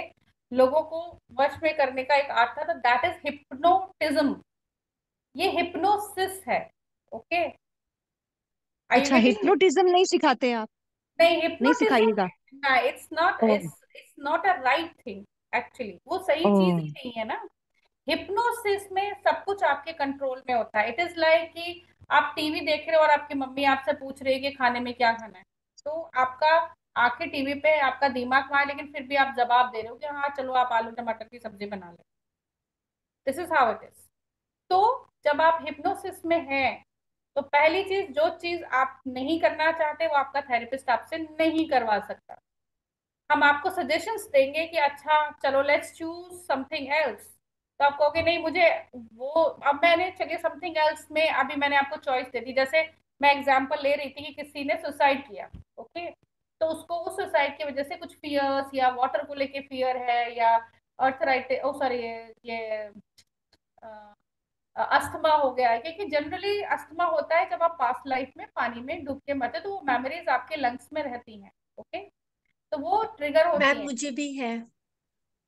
लोगों को वश में करने का एक आर्ट था, तो दैट इज हिप्नोटिज्म। ये हिप्नोसिस है। ओके, आर यू अच्छा, गेटिंग? हिप्नोटिज्म नहीं सिखाते आप? नहीं, नहीं हिप्नोटिज्म सिखाइएगा? ना, it's not, oh it's not a right thing actually, वो सही ओ चीज ही नहीं है ना। हिप्नोसिस में सब कुछ आपके कंट्रोल में होता है। इट इज लाइक कि आप टीवी देख रहे हो और आपकी मम्मी आपसे पूछ रही है कि खाने में क्या खाना है, तो आपका आंखें टीवी पे, आपका दिमाग वहां है, लेकिन फिर भी आप जवाब दे रहे हो कि हाँ चलो आप आलू टमाटर की सब्जी बना लो। This is how it is. तो जब आप हिप्नोसिस में हैं, तो पहली चीज, जो चीज आप नहीं करना चाहते वो आपका थेरेपिस्ट आपसे नहीं करवा सकता। हम आपको सजेशंस देंगे कि अच्छा चलो लेट्स चूज समथिंग एल्स, तो आप कहोगे नहीं मुझे वो, अब मैंने चलिए समथिंग एल्स में अभी मैंने आपको चॉइस दे दी। जैसे मैं एग्जांपल ले रही थी कि किसी ने सुसाइड किया, ओके, तो उसको उस सुसाइड की वजह से कुछ फियर्स, या वाटर को लेके फियर है, या अर्थराइटिस, ओ सॉरी, ये अस्थमा हो गया है, क्योंकि जनरली अस्थमा होता है जब आप पास्ट लाइफ में पानी में डूब के मरते, तो वो मेमोरीज आपके लंग्स में रहती हैं, ओके, तो वो ट्रिगर होती मैम हैं। मुझे भी है।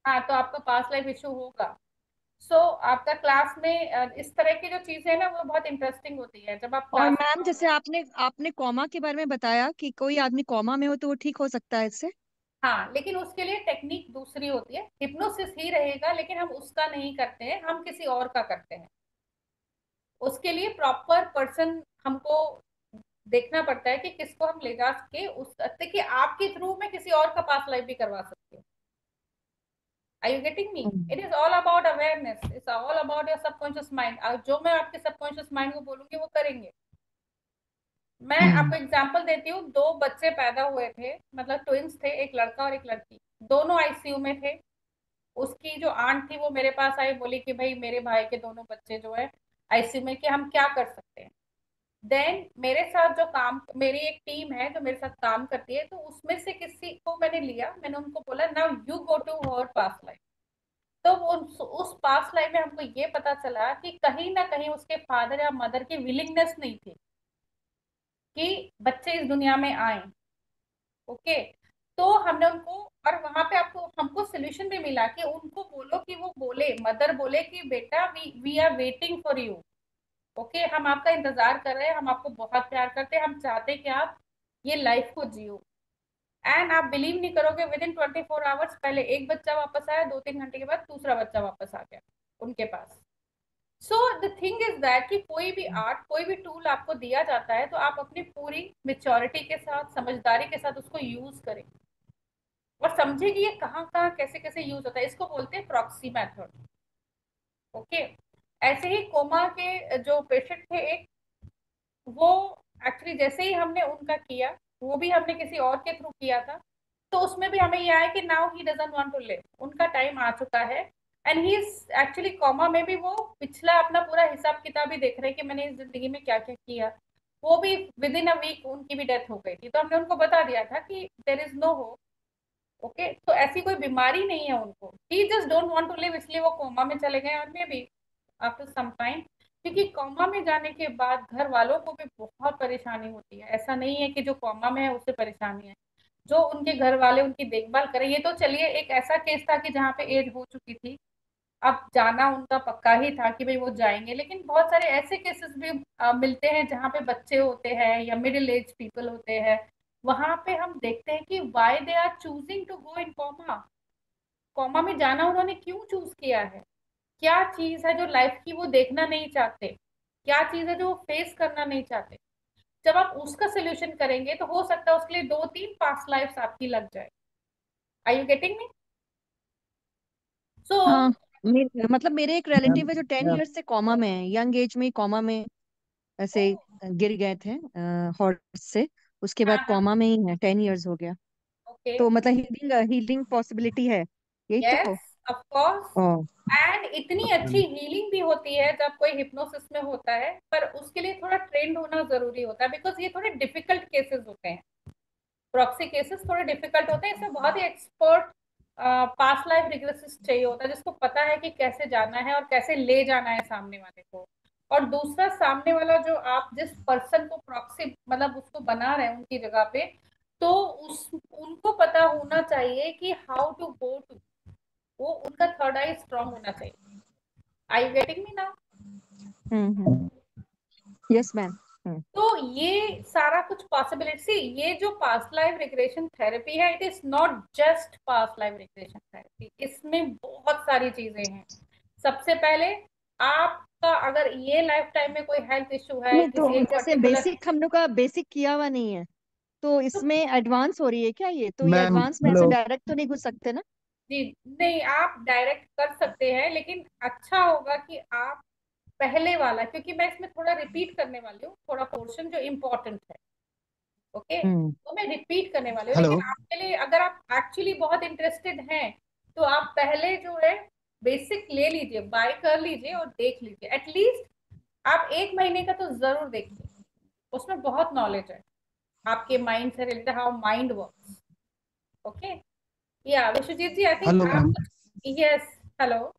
हाँ, तो आपका पास्ट लाइफ इशू होगा। सो आपका क्लास में इस तरह की जो चीजें हैं ना, वो बहुत इंटरेस्टिंग होती है जब आप और क्लास में मैम आओगे। जैसे आपने आपने कॉमा के बारे में बताया कि कोई आदमी कॉमा में हो तो वो ठीक हो सकता है इससे? हाँ, लेकिन उसके लिए टेक्निक दूसरी होती है। हिप्नोसिस ही रहेगा, लेकिन हम उसका नहीं करते हैं, हम किसी और का करते हैं। उसके लिए प्रॉपर पर्सन हमको देखना पड़ता है कि किसको हम ले जा के उस, कि आपके थ्रू में किसी और का पास्ट लाइफ भी करवा सकते हो। Are you getting me? It is all about awareness. It's all about your subconscious mind. जो मैं आपके सबकॉन्शियस माइंड को बोलूंगी वो करेंगे। मैं आपको एग्जांपल देती हूँ। दो बच्चे पैदा हुए थे, मतलब ट्विंस थे, एक लड़का और एक लड़की, दोनों आईसीयू में थे। उसकी जो आंट थी वो मेरे पास आई, बोली कि भाई मेरे भाई के दोनों बच्चे जो है आईसीयू में, कि हम क्या कर सकते हैं। देन मेरे साथ जो काम, मेरी एक टीम है जो मेरे साथ काम करती है, तो उसमें से किसी को मैंने लिया, मैंने उनको बोला now you go to her past life. तो उस पास्ट लाइफ में हमको ये पता चला कि कहीं ना कहीं उसके फादर या मदर की विलिंगनेस नहीं थी कि बच्चे इस दुनिया में आए, ओके। तो हमने उनको, और वहां पे आपको हमको सोल्यूशन भी मिला कि उनको बोलो कि वो बोले, मदर बोले कि बेटा we are waiting for you, okay, हम आपका इंतजार कर रहे हैं, हम आपको बहुत प्यार करते हैं, हम चाहते हैं कि आप ये लाइफ को जियो। एंड आप बिलीव नहीं करोगे, विद इन 24 आवर्स पहले एक बच्चा वापस आया, 2-3 घंटे के बाद दूसरा बच्चा वापस आ गया उनके पास। So the thing is that कि कोई भी आर्ट, कोई भी टूल आपको दिया जाता है, तो आप अपनी पूरी मेच्योरिटी के साथ, समझदारी के साथ उसको यूज करें और समझे कि ये कहाँ कहाँ कैसे कैसे यूज होता है। इसको बोलते हैं प्रॉक्सी मेथड, ओके। ऐसे ही कोमा के जो पेशेंट थे एक, वो एक्चुअली जैसे ही हमने उनका किया, वो भी हमने किसी और के थ्रू किया था, तो उसमें भी हमें ये आया कि now he doesn't want to live, उनका टाइम आ चुका है। And he is actually coma में भी, वो पिछला अपना पूरा हिसाब किताब भी देख रहे हैं कि मैंने इस जिंदगी में क्या क्या किया। वो भी विद इन अ वीक उनकी भी डेथ हो गई थी, तो हमने उनको बता दिया था कि there is no hope, okay. तो ऐसी कोई बीमारी नहीं है उनको, he just don't want to live, इसलिए वो कोमा में चले गए। और maybe after some time, क्योंकि कोमा में जाने के बाद घर वालों को भी बहुत परेशानी होती है। ऐसा नहीं है कि जो कोमा में है उससे परेशानी है, जो उनके घर वाले उनकी देखभाल करें। ये तो चलिए एक ऐसा केस था कि जहाँ पे एज हो चुकी थी, अब जाना उनका पक्का ही था कि भाई वो जाएंगे, लेकिन बहुत सारे ऐसे केसेस भी मिलते हैं जहाँ पे बच्चे होते हैं या मिडिल एज पीपल होते हैं। वहां पे हम देखते हैं कि why they are choosing to go in coma, coma में जाना उन्होंने क्यों चूज किया है, क्या चीज है जो लाइफ की वो देखना नहीं चाहते, क्या चीज है जो वो फेस करना नहीं चाहते। जब आप उसका सोल्यूशन करेंगे तो हो सकता है उसके लिए 2-3 पास्ट लाइफ्स आपकी लग जाए। Are you getting me? So हाँ, मतलब मेरे एक रिलेटिव है जो 10 इयर्स से कॉमा में है, यंग एज में ही कॉमा में ऐसे गिर गए थे हॉर्स से। उसके हाँ बाद हाँ, कॉमा में ही है, 10 इयर्स हो गया। ओके, तो मतलब हीलिंग हीलिंग पॉसिबिलिटी है, यही तो? Yes, of course. Oh and इतनी अच्छी हीलिंग भी होती है जब कोई हिप्नोसिस में होता है, पर उसके लिए थोड़ा ट्रेंड होना जरूरी होता है, बिकॉज ये थोड़े डिफिकल्ट केसेस होते हैं। प्रॉक्सी केसेस थोड़े डिफिकल्ट होते हैं, इसमें बहुत ही एक्सपर्ट पास्ट लाइफ रिग्रेसिस्ट चाहिए होता है, जिसको पता है कि कैसे जाना है और कैसे ले जाना है सामने वाले को। और दूसरा, सामने वाला जो आप जिस पर्सन को प्रॉक्सी मतलब उसको बना रहे हैं उनकी जगह पे, तो उस उनको पता होना चाहिए कि हाउ टू गो टू, वो उनका थर्ड आई स्ट्रांग होना चाहिए। I getting me now? Yes ma'am. तो ये सारा कुछ पॉसिबिलिटी, ये जो पास्ट लाइफ रिग्रेशन थेरेपी है, it is not just passed life regression therapy, इसमें बहुत सारी चीजें हैं। सबसे पहले आपका अगर ये लाइफ टाइम में कोई हेल्थ इश्यू है, नहीं, तो किसी एक जैसे पर्टिकुलर, बेसिक हम लोग का बेसिक किया हुआ नहीं है, तो इसमें एडवांस हो रही है क्या ये? तो ये मैम एडवांस में ऐसे हेलो। डायरेक्ट तो नहीं घुस सकते ना? जी नहीं, आप डायरेक्ट कर सकते हैं, लेकिन अच्छा होगा कि आप पहले वाला, क्योंकि मैं इसमें थोड़ा रिपीट करने वाली हूँ, थोड़ा पोर्शन जो इम्पोर्टेंट है, ओके, तो मैं रिपीट करने वाली हूँ। हेलो। लेकिन आपके लिए अगर आप एक्चुअली बहुत इंटरेस्टेड हैं, तो आप पहले जो है बेसिक ले लीजिए, बाय कर लीजिए और देख लीजिए। एटलीस्ट आप 1 महीने का तो जरूर देखिए, उसमें बहुत नॉलेज है आपके माइंड से related, how mind works. Okay, या विश्वजीत जी, आई थिंक हेलो आप, मैम। Yes, hello.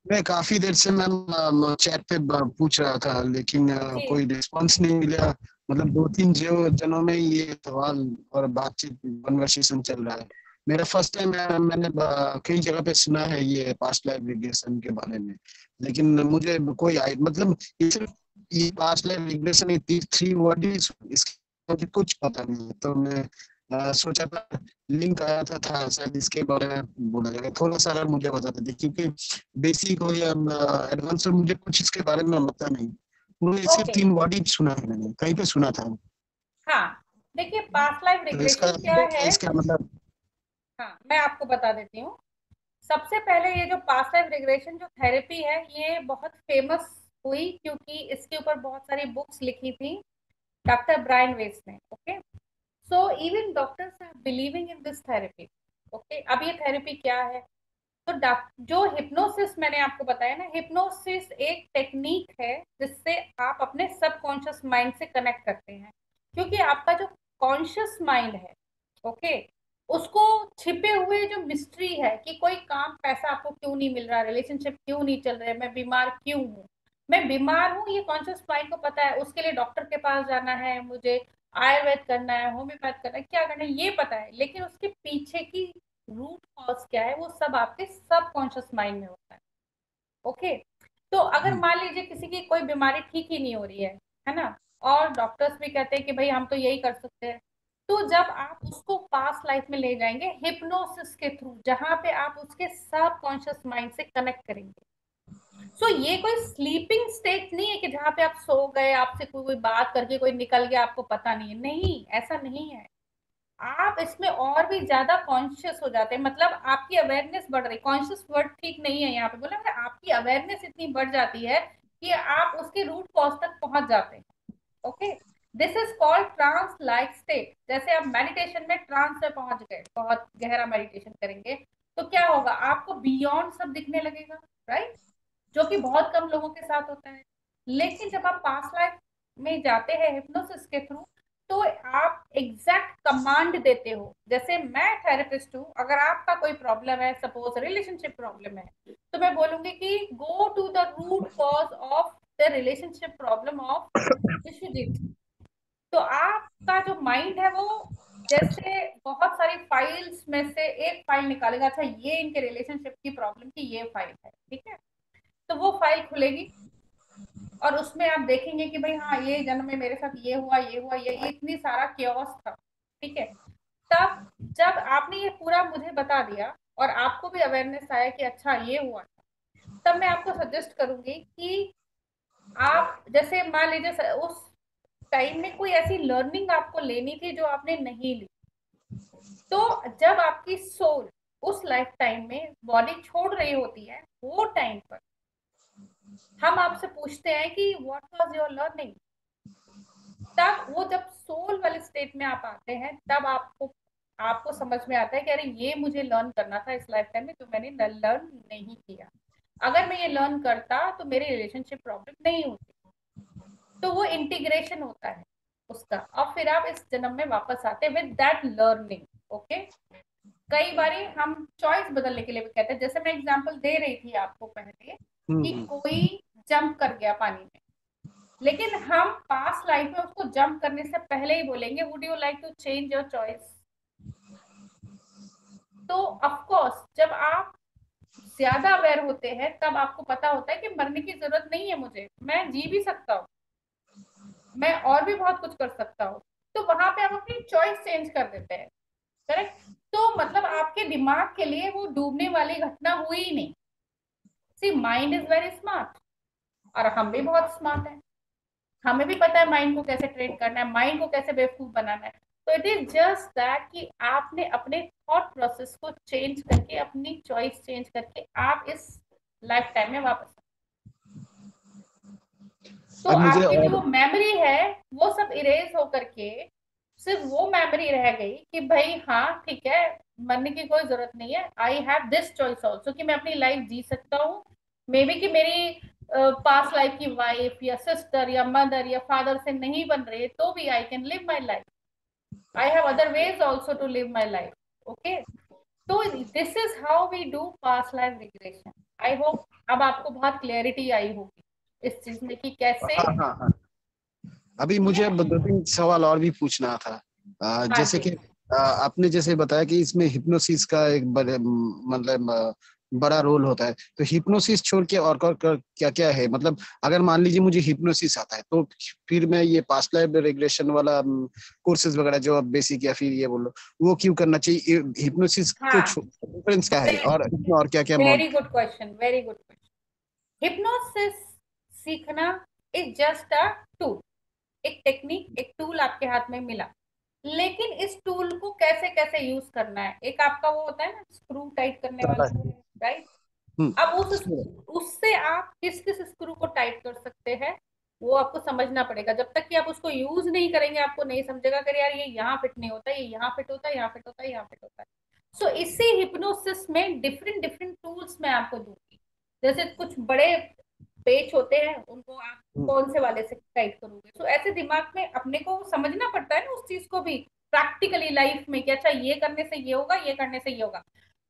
मैं काफी देर से मैम चैट पे पूछ रहा था, लेकिन जी कोई रिस्पांस नहीं मिला। मतलब 2-3 जनों में ये सवाल और बातचीत कन्वर्सेशन चल रहा है। मेरा फर्स्ट टाइम है, मैंने कई जगह पे सुना है ये पास्ट लाइफ रिग्रेशन के बारे में, लेकिन मुझे कोई मतलब ये सिर्फ ये पास्ट लाइफ रिग्रेशन ये 3 वर्ड ही इसके मुझे कुछ पता नहीं है। तो मैं सोचा था लिंक आया था शायद इसके बारे में बोला जाएगा। थोड़ा सा अगर मुझे बता देते, क्योंकि बेसिक हो या एडवांस हो, मुझे कुछ इसके बारे में पता नहीं। पूरे सिर्फ ओके, 3 वर्ड ही सुना है, मैंने कहीं पे सुना था। हाँ, देखिए पास्ट लाइफ तो इसका रिग्रेशन क्या है। इसका मतलब। हाँ, मैं आपको बता देती हूँ। सबसे पहले ये जो पास्ट लाइफ रिग्रेशन जो थेरेपी है, ये बहुत फेमस हुई क्योंकि इसके ऊपर बहुत सारी बुक्स लिखी थी डॉक्टर ब्रायन वेस ने। Okay, so even doctors are believing in this therapy. Okay, अब ये थेरेपी क्या है, तो जो हिप्नोसिस मैंने आपको बताया ना, हिप्नोसिस एक टेक्निक है जिससे आप अपने सबकॉन्शियस माइंड से कनेक्ट करते हैं। क्योंकि आपका जो कॉन्शियस माइंड है, ओके, उसको छिपे हुए जो मिस्ट्री है कि कोई काम, पैसा आपको क्यों नहीं मिल रहा, रिलेशनशिप क्यों नहीं चल रहे, मैं बीमार क्यों हूँ, मैं बीमार हूँ, ये कॉन्शियस माइंड को पता है। उसके लिए डॉक्टर के पास जाना है, मुझे आयुर्वेद करना है, होम्योपैथ करना है, क्या करना है, ये पता है। लेकिन उसके पीछे की रूट कॉज क्या है, वो सब आपके सबकॉन्शियस माइंड में होता है। ओके, तो अगर मान लीजिए किसी की कोई बीमारी ठीक ही नहीं हो रही है ना, और डॉक्टर्स भी कहते हैं कि भाई हम तो यही कर सकते हैं, तो जब आप उसको पास्ट लाइफ में ले जाएंगे हिप्नोसिस के थ्रू, जहां पे आप उसके सबकॉन्शियस माइंड से कनेक्ट करेंगे। सो ये कोई स्लीपिंग स्टेट नहीं है कि जहां पे आप सो गए, आपसे कोई बात करके कोई निकल गया, आपको पता नहीं है, नहीं, ऐसा नहीं है। आप इसमें और भी ज्यादा कॉन्शियस हो जाते हैं, मतलब आपकी अवेयरनेस बढ़ रही, कॉन्शियस वर्ड ठीक नहीं है यहाँ पे बोले, मतलब आपकी अवेयरनेस इतनी बढ़ जाती है कि आप उसके रूट कॉज तक पहुंच जाते हैं। Okay, this is called trance like state. जैसे आप मेडिटेशन में ट्रांस में पहुंच गए, बहुत गहरा मेडिटेशन करेंगे, तो क्या होगा, आपको बियॉन्ड सब दिखने लगेगा, राइट, जो कि बहुत कम लोगों के साथ होता है। लेकिन जब आप पास्ट लाइफ में जाते हैं हिप्नोसिस के थ्रू, तो आप एग्जैक्ट कमांड देते हो। जैसे मैं थेरेपिस्ट हूँ, अगर आपका कोई प्रॉब्लम है, सपोज रिलेशनशिप प्रॉब्लम है, तो मैं बोलूंगी कि go to the root cause of the relationship problem of Vishwajit. तो आपका जो माइंड है वो जैसे बहुत सारी फाइल्स में से एक फाइल निकालेगा, अच्छा ये इनके रिलेशनशिप की प्रॉब्लम की ये फाइल है, ठीक है, तो वो फाइल खुलेगी और उसमें आप देखेंगे कि भाई हाँ, ये जन्म में मेरे साथ ये हुआ, ये हुआ, ये इतनी सारा क्योस था, ठीक है। तब जब आपने ये पूरा मुझे बता दिया और आपको भी अवेयरनेस आया कि अच्छा ये हुआ था, तब मैं आपको सजेस्ट करूंगी कि आप जैसे मान लीजिए उस टाइम में कोई ऐसी लर्निंग आपको लेनी थी जो आपने नहीं ली, तो जब आपकी सोल उस लाइफ टाइम में बॉडी छोड़ रही होती है, वो टाइम पर हम आपसे पूछते हैं कि व्हाट वाज योर लर्निंग। तब वो जब सोल वाले स्टेट में आप आते हैं, तब आपको समझ में आता है कि अरे ये मुझे लर्न करना था इस लाइफ टाइम में, तो मैंने लर्न नहीं किया। अगर मैं ये लर्न करता तो मेरी रिलेशनशिप प्रॉब्लम नहीं होती। तो वो इंटीग्रेशन होता है उसका, और फिर आप इस जन्म में वापस आते हैं विद दैट लर्निंग। ओके, कई बारी हम चॉइस बदलने के लिए भी कहते हैं, जैसे मैं एग्जांपल दे रही थी आपको पहले कि कोई जंप कर गया पानी में, लेकिन हम पास्ट लाइफ में उसको जंप करने से पहले ही बोलेंगे would you like to change your choice. तो ऑफ कोर्स जब आप ज्यादा अवेयर होते हैं, तब आपको पता होता है कि मरने की जरूरत नहीं है मुझे, मैं जी भी सकता हूँ, मैं और भी बहुत कुछ कर सकता हूँ। तो वहां पे आप अपनी चॉइस चेंज कर देते हैं। करेक्ट। तो मतलब आपके दिमाग के लिए वो डूबने वाली घटना हुई ही नहीं। सी माइंड इज वेरी स्मार्ट, और हम भी बहुत स्मार्ट हैं। हमें भी पता है माइंड को कैसे ट्रेन करना है, माइंड को कैसे बेवकूफ बनाना है। तो इट इज जस्ट दैट कि आपने अपने थॉट प्रोसेस को चेंज करके, अपनी चॉइस चेंज करके आप इस लाइफ टाइम में वापस। तो अब मुझे आपकी और जो मेमोरी है वो सब इरेज होकर के सिर्फ वो मेमोरी रह गई कि भाई हाँ ठीक है, मरने की कोई जरूरत नहीं है, I have this choice also, कि मैं अपनी लाइफ जी सकता हूँ। मे बी कि मेरी पास्ट लाइफ की वाइफ या सिस्टर या मदर या फादर से नहीं बन रही तो भी I can live my life, I have other ways also to live my life. Okay. तो this is how we do past life regression. I hope अब आपको बहुत क्लैरिटी आई होगी इस चीज में कि कैसे। हाँ हाँ हाँ, अभी मुझे अब 2-3 सवाल और भी पूछना था। हाँ जैसे जी। कि आपने जैसे बताया कि इसमें हिप्नोसिस का एक बड़े मतलब बड़ा रोल होता है, तो हिप्नोसिस छोड़ के और क्या क्या है? मतलब अगर मान लीजिए मुझे हिप्नोसिस आता है तो फिर मैं ये पास्ट लाइफ रिग्रेशन वाला कोर्सेज वगैरह जो अब बेसिक या फिर ये बोलो वो क्यों करना चाहिए? हिप्नोसिस को हाँ, डिफरेंस क्या है और इसमें और क्या क्या very good question, very good question. Hypnosis सीखना इज जस्ट अ टूल, एक टेक्निक, एक टूल आपके हाथ में मिला। लेकिन इस टूल को कैसे कैसे यूज करना है, एक आपका वो होता है ना स्क्रू टाइट करने वाला, राइट। अब उससे आप किस किस स्क्रू को टाइट कर सकते हैं वो आपको समझना पड़ेगा। जब तक कि आप उसको यूज नहीं करेंगे आपको नहीं समझेगा कि यार ये यहाँ फिट नहीं होता, ये यहाँ फिट होता है, यहाँ फिट होता है, यहाँ फिट होता है। सो इसी हिप्नोसिस में डिफरेंट डिफरेंट टूल्स मैं आपको दूंगी। जैसे कुछ बड़े पेच होते हैं उनको आप कौन से वाले से टाइट करोगे। तो ऐसे दिमाग में अपने को समझना पड़ता है ना उस चीज को भी प्रैक्टिकली लाइफ में कि अच्छा ये करने से ये होगा, ये करने से ये होगा।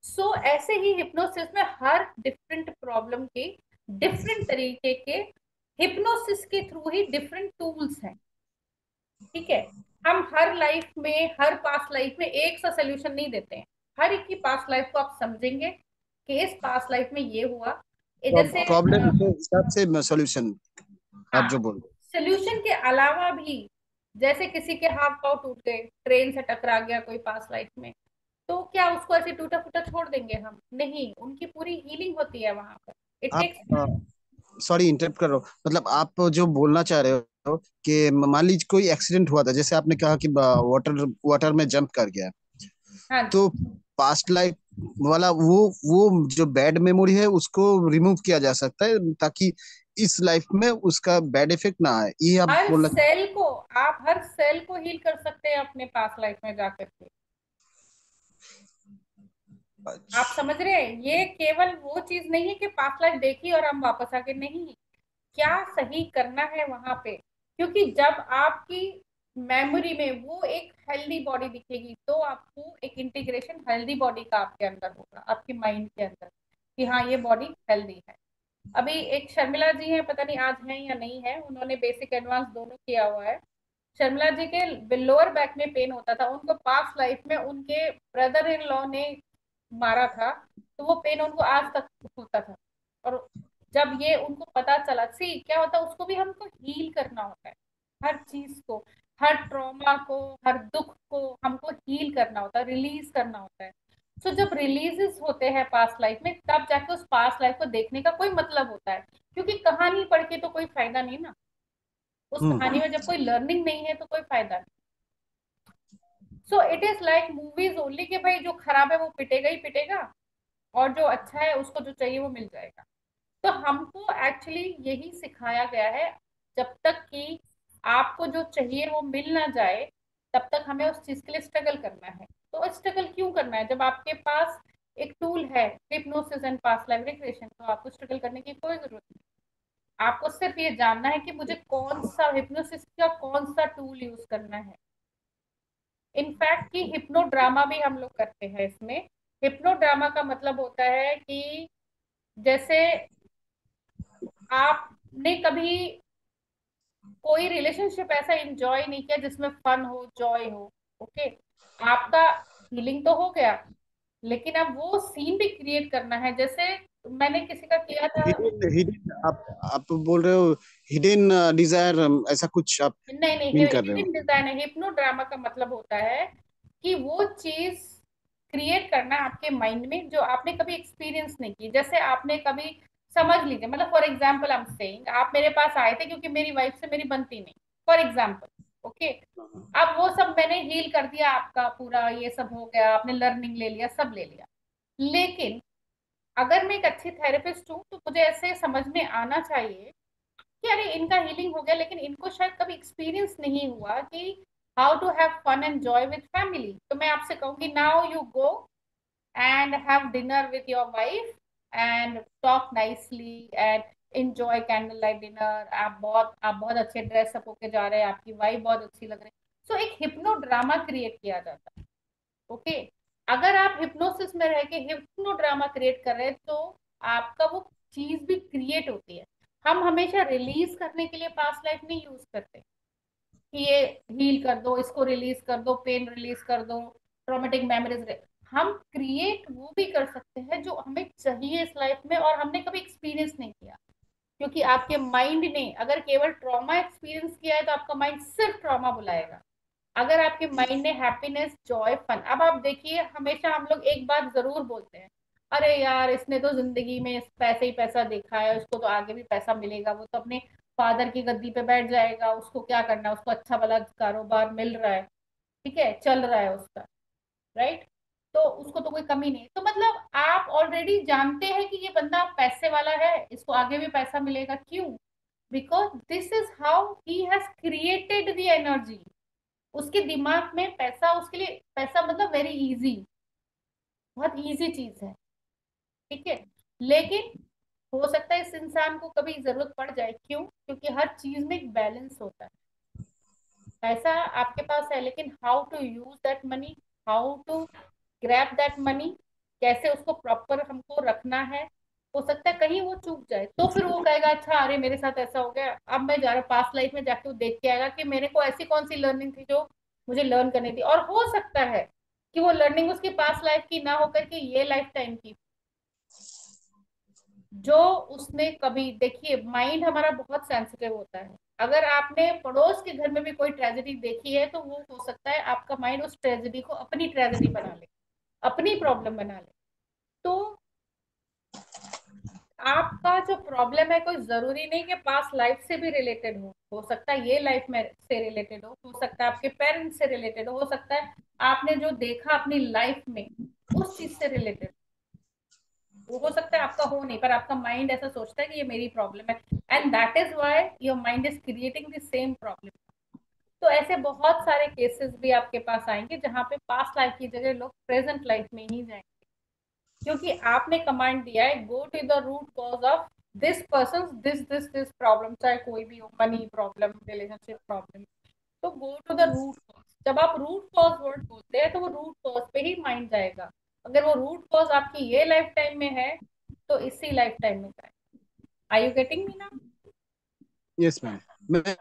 सो ऐसे ही हिप्नोसिस में हर डिफरेंट प्रॉब्लम के डिफरेंट तरीके के हिप्नोसिस के थ्रू ही डिफरेंट टूल्स हैं। ठीक है। हम हर लाइफ में, हर पास्ट लाइफ में एक सा सोल्यूशन नहीं देते हैं। हर एक की पास्ट लाइफ को आप समझेंगे कि इस पास्ट लाइफ में ये हुआ। जैसे प्रॉब्लम के हिसाब से सॉल्यूशन आप जो बोल रहे सोल्यूशन के अलावा भी, जैसे किसी के हाथ पांव टूट गए, ट्रेन से टकरा गया कोई पास्ट लाइफ में, तो क्या उसको ऐसे टूटा फूटा छोड़ देंगे हम? नहीं, उनकी पूरी हीलिंग होती है वहां पर। It takes. आप सॉरी इंटरप्ट कर रहा हूँ, मतलब आप जो बोलना चाह रहे हो कि मान लीजिए कोई एक्सीडेंट हुआ था, जैसे आपने कहा कि वाटर वाटर में जंप कर गया, हाँ तो पास्ट लाइफ वाला वो जो बैड मेमोरी है उसको रिमूव किया जा सकता है ताकि इस लाइफ में उसका बैड इफेक्ट ना आए, ये आप हर बोलना? सेल को, आप हर सेल को हील कर सकते हैं अपने पास्ट लाइफ में जाकर के। आप समझ रहे हैं? ये केवल वो चीज नहीं है कि पास्ट लाइफ देखी और हम वापस आके, नहीं, क्या सही करना है वहां पे। क्योंकि जब आपकी मेमोरी में वो एक हेल्दी बॉडी दिखेगी तो आपको एक इंटीग्रेशन हेल्दी बॉडी का आपके अंदर होगा, आपके माइंड के अंदर, कि हाँ ये बॉडी हेल्दी है। अभी एक शर्मिला जी हैं, पता नहीं आज हैं या नहीं है, उन्होंने बेसिक एडवांस दोनों किया हुआ है। शर्मिला जी के लोअर बैक में पेन होता था, उनको पास्ट लाइफ में उनके ब्रदर इन लॉ ने मारा था, तो वो पेन उनको आज तक होता था। और जब ये उनको पता चला, सी क्या होता है, उसको भी हमको हील करना होता है। हर चीज को, हर ट्रॉमा को, हर दुख को हमको हील करना होता है, रिलीज करना होता है। सो जब रिलीजेस होते हैं पास्ट लाइफ में, तब जाके उस पास्ट लाइफ को देखने का कोई मतलब होता है। क्योंकि कहानी पढ़ के तो कोई फायदा नहीं ना, उस कहानी में जब कोई लर्निंग नहीं है तो कोई फायदा नहीं। So it is like movies only, कि भाई जो खराब है वो पिटेगा ही पिटेगा, और जो अच्छा है उसको जो चाहिए वो मिल जाएगा। तो हमको एक्चुअली यही सिखाया गया है, जब तक कि आपको जो चाहिए वो मिल ना जाए तब तक हमें उस चीज के लिए स्ट्रगल करना है। तो स्ट्रगल क्यों करना है? जब आपके पास एक टूल है hypnosis and past life regression, तो आपको स्ट्रगल करने की कोई जरूरत नहीं। आपको सिर्फ ये जानना है कि मुझे कौन सा हिप्नोसिस का कौन सा टूल यूज करना है। इनफैक्ट कि हिप्नो ड्रामा भी हम लोग करते हैं इसमें। हिप्नो ड्रामा का मतलब होता है कि जैसे आपने कभी कोई रिलेशनशिप ऐसा एंजॉय नहीं किया जिसमें फन हो, जॉय हो। ओके, आपका हीलिंग तो हो गया, लेकिन अब वो सीन भी क्रिएट करना है। जैसे मैंने किसी का किया था। हिडन हिडन आप बोल रहे हो, हिडन डिजायर, ऐसा कुछ आप नहीं नहीं, मीन कर रहे हो? हिडन डिजाइन है। हिप्नो ड्रामा का मतलब होता है कि वो चीज क्रिएट करना आपके माइंड में जो आपने कभी एक्सपीरियंस नहीं की। जैसे आपने कभी, समझ लीजिए, मतलब for example I am saying, आप मेरे पास आए थे क्योंकि मेरी वाइफ से मेरी बनती नहीं, फॉर एग्जाम्पल, ओके। अब वो सब मैंने हील कर दिया, आपका पूरा ये सब हो गया, आपने लर्निंग ले लिया, सब ले लिया। लेकिन अगर मैं एक अच्छी थेरेपिस्ट हूँ तो मुझे ऐसे समझ में आना चाहिए कि अरे इनका हीलिंग हो गया, लेकिन इनको शायद कभी एक्सपीरियंस नहीं हुआ कि how to have fun and joy with family. तो मैं आपसे कहूंगी, now you go and have dinner with your wife and talk nicely and enjoy candle light dinner. आप बहुत अच्छे ड्रेसअप होके जा रहे हैं, आपकी वाइफ बहुत अच्छी लग रही है। सो एक हिप्नो ड्रामा क्रिएट किया जाता है, ओके। अगर आप हिप्नोसिस में रह के हिप्नो ड्रामा क्रिएट कर रहे हैं तो आपका वो चीज भी क्रिएट होती है। हम हमेशा रिलीज करने के लिए पास्ट लाइफ नहीं यूज करते कि ये हील कर दो, इसको रिलीज कर दो, पेन रिलीज कर दो, ट्रॉमेटिक मेमोरीज। हम क्रिएट वो भी कर सकते हैं जो हमें चाहिए इस लाइफ में और हमने कभी एक्सपीरियंस नहीं किया। क्योंकि आपके माइंड ने अगर केवल ट्रॉमा एक्सपीरियंस किया है तो आपका माइंड सिर्फ ट्रॉमा बुलाएगा। अगर आपके माइंड ने हैप्पीनेस, जॉय, फन, अब आप देखिए, हमेशा हम लोग एक बात जरूर बोलते हैं, अरे यार इसने तो जिंदगी में पैसे ही पैसा देखा है, उसको तो आगे भी पैसा मिलेगा, वो तो अपने फादर की गद्दी पे बैठ जाएगा, उसको क्या करना है, उसको अच्छा भला कारोबार मिल रहा है, ठीक है, चल रहा है उसका, राइट। तो उसको तो कोई कमी नहीं। तो मतलब आप ऑलरेडी जानते हैं कि ये बंदा पैसे वाला है, इसको आगे भी पैसा मिलेगा। क्यों? Because this is how he has created the energy. उसके दिमाग में पैसा, उसके लिए पैसा मतलब वेरी इजी, बहुत इजी चीज है, ठीक है। लेकिन हो सकता है इस इंसान को कभी जरूरत पड़ जाए। क्यों? क्योंकि हर चीज में एक बैलेंस होता है। पैसा आपके पास है, लेकिन how to use that money, how to grab that money, कैसे उसको प्रॉपर हमको रखना है। हो सकता है कहीं वो चूक जाए तो फिर वो कहेगा अच्छा अरे मेरे साथ ऐसा हो गया, अब मैं जा रहा हूँ पास्ट लाइफ में जाके वो देख के आएगा कि मेरे को ऐसी कौन सी लर्निंग थी जो मुझे लर्न करनी थी। और हो सकता है कि वो लर्निंग उसकी पास्ट लाइफ की ना होकर के ये लाइफ टाइम की, जो उसने कभी, देखिए माइंड हमारा बहुत सेंसिटिव होता है। अगर आपने पड़ोस के घर में भी कोई ट्रेजेडी देखी है तो वो हो सकता है आपका माइंड उस ट्रेजेडी को अपनी ट्रेजेडी बना ले, अपनी प्रॉब्लम बना ले। तो आपका जो प्रॉब्लम है कोई जरूरी नहीं कि पास्ट लाइफ से भी रिलेटेड हो सकता है ये लाइफ में से रिलेटेड हो सकता है आपके पेरेंट्स से रिलेटेड हो सकता है आपने जो देखा अपनी लाइफ में उस चीज से रिलेटेड। वो हो सकता है आपका हो नहीं, पर आपका माइंड ऐसा सोचता है कि ये मेरी प्रॉब्लम है, and that is why your mind is creating the same problem. तो ऐसे बहुत सारे केसेस भी आपके पास आएंगे जहाँ पे पास्ट लाइफ की जगह लोग प्रेजेंट लाइफ में ही जाएंगे, क्योंकि आपने कमांड दिया है go to the root cause of this person, this problem, चाहे कोई भी हो, मनी प्रॉब्लम, रिलेशनशिप प्रॉब्लम। तो go to the root cause. जब आप रूट कॉज वर्ड बोलते हैं तो वो रूट कॉज पे ही माइंड जाएगा। अगर वो रूट कॉज आपकी ये लाइफ टाइम में है तो इसी लाइफ टाइम में जाएगा। आर यू गेटिंग मी ना? Yes ma'am. मैं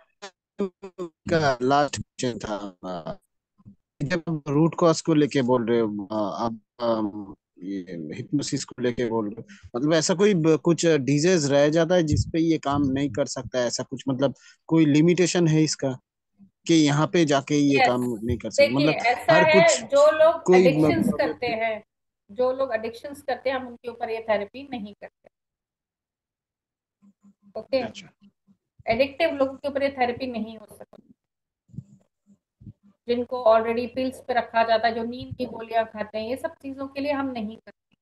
का लास्ट क्वेश्चन था, जब आप रूट कॉज को लेके बोल रहे हो, आप ये हिप्नोसिस को लेके बोल रहे हो, मतलब ऐसा कोई कुछ डिजीज रह जाता है जिसपे ये काम नहीं कर सकता है, ऐसा कुछ मतलब कोई लिमिटेशन है इसका कि यहाँ पे जाके ये यस, काम नहीं कर सकते, देखिए मतलब ऐसा हर है, कुछ जो लोग कोई एडिक्शंस करते हैं, जो लोग एडिक्शंस करते हैं हम उनके ऊपर ये थेरेपी नहीं करते, ओके। अच्छा। एडिक्टिव लोगों के ऊपर ये थेरेपी नहीं हो सकती, जिनको ऑलरेडी पिल्स पे रखा जाता है, जो नींद की गोलियां खाते हैं, ये सब चीजों के लिए हम नहीं करते,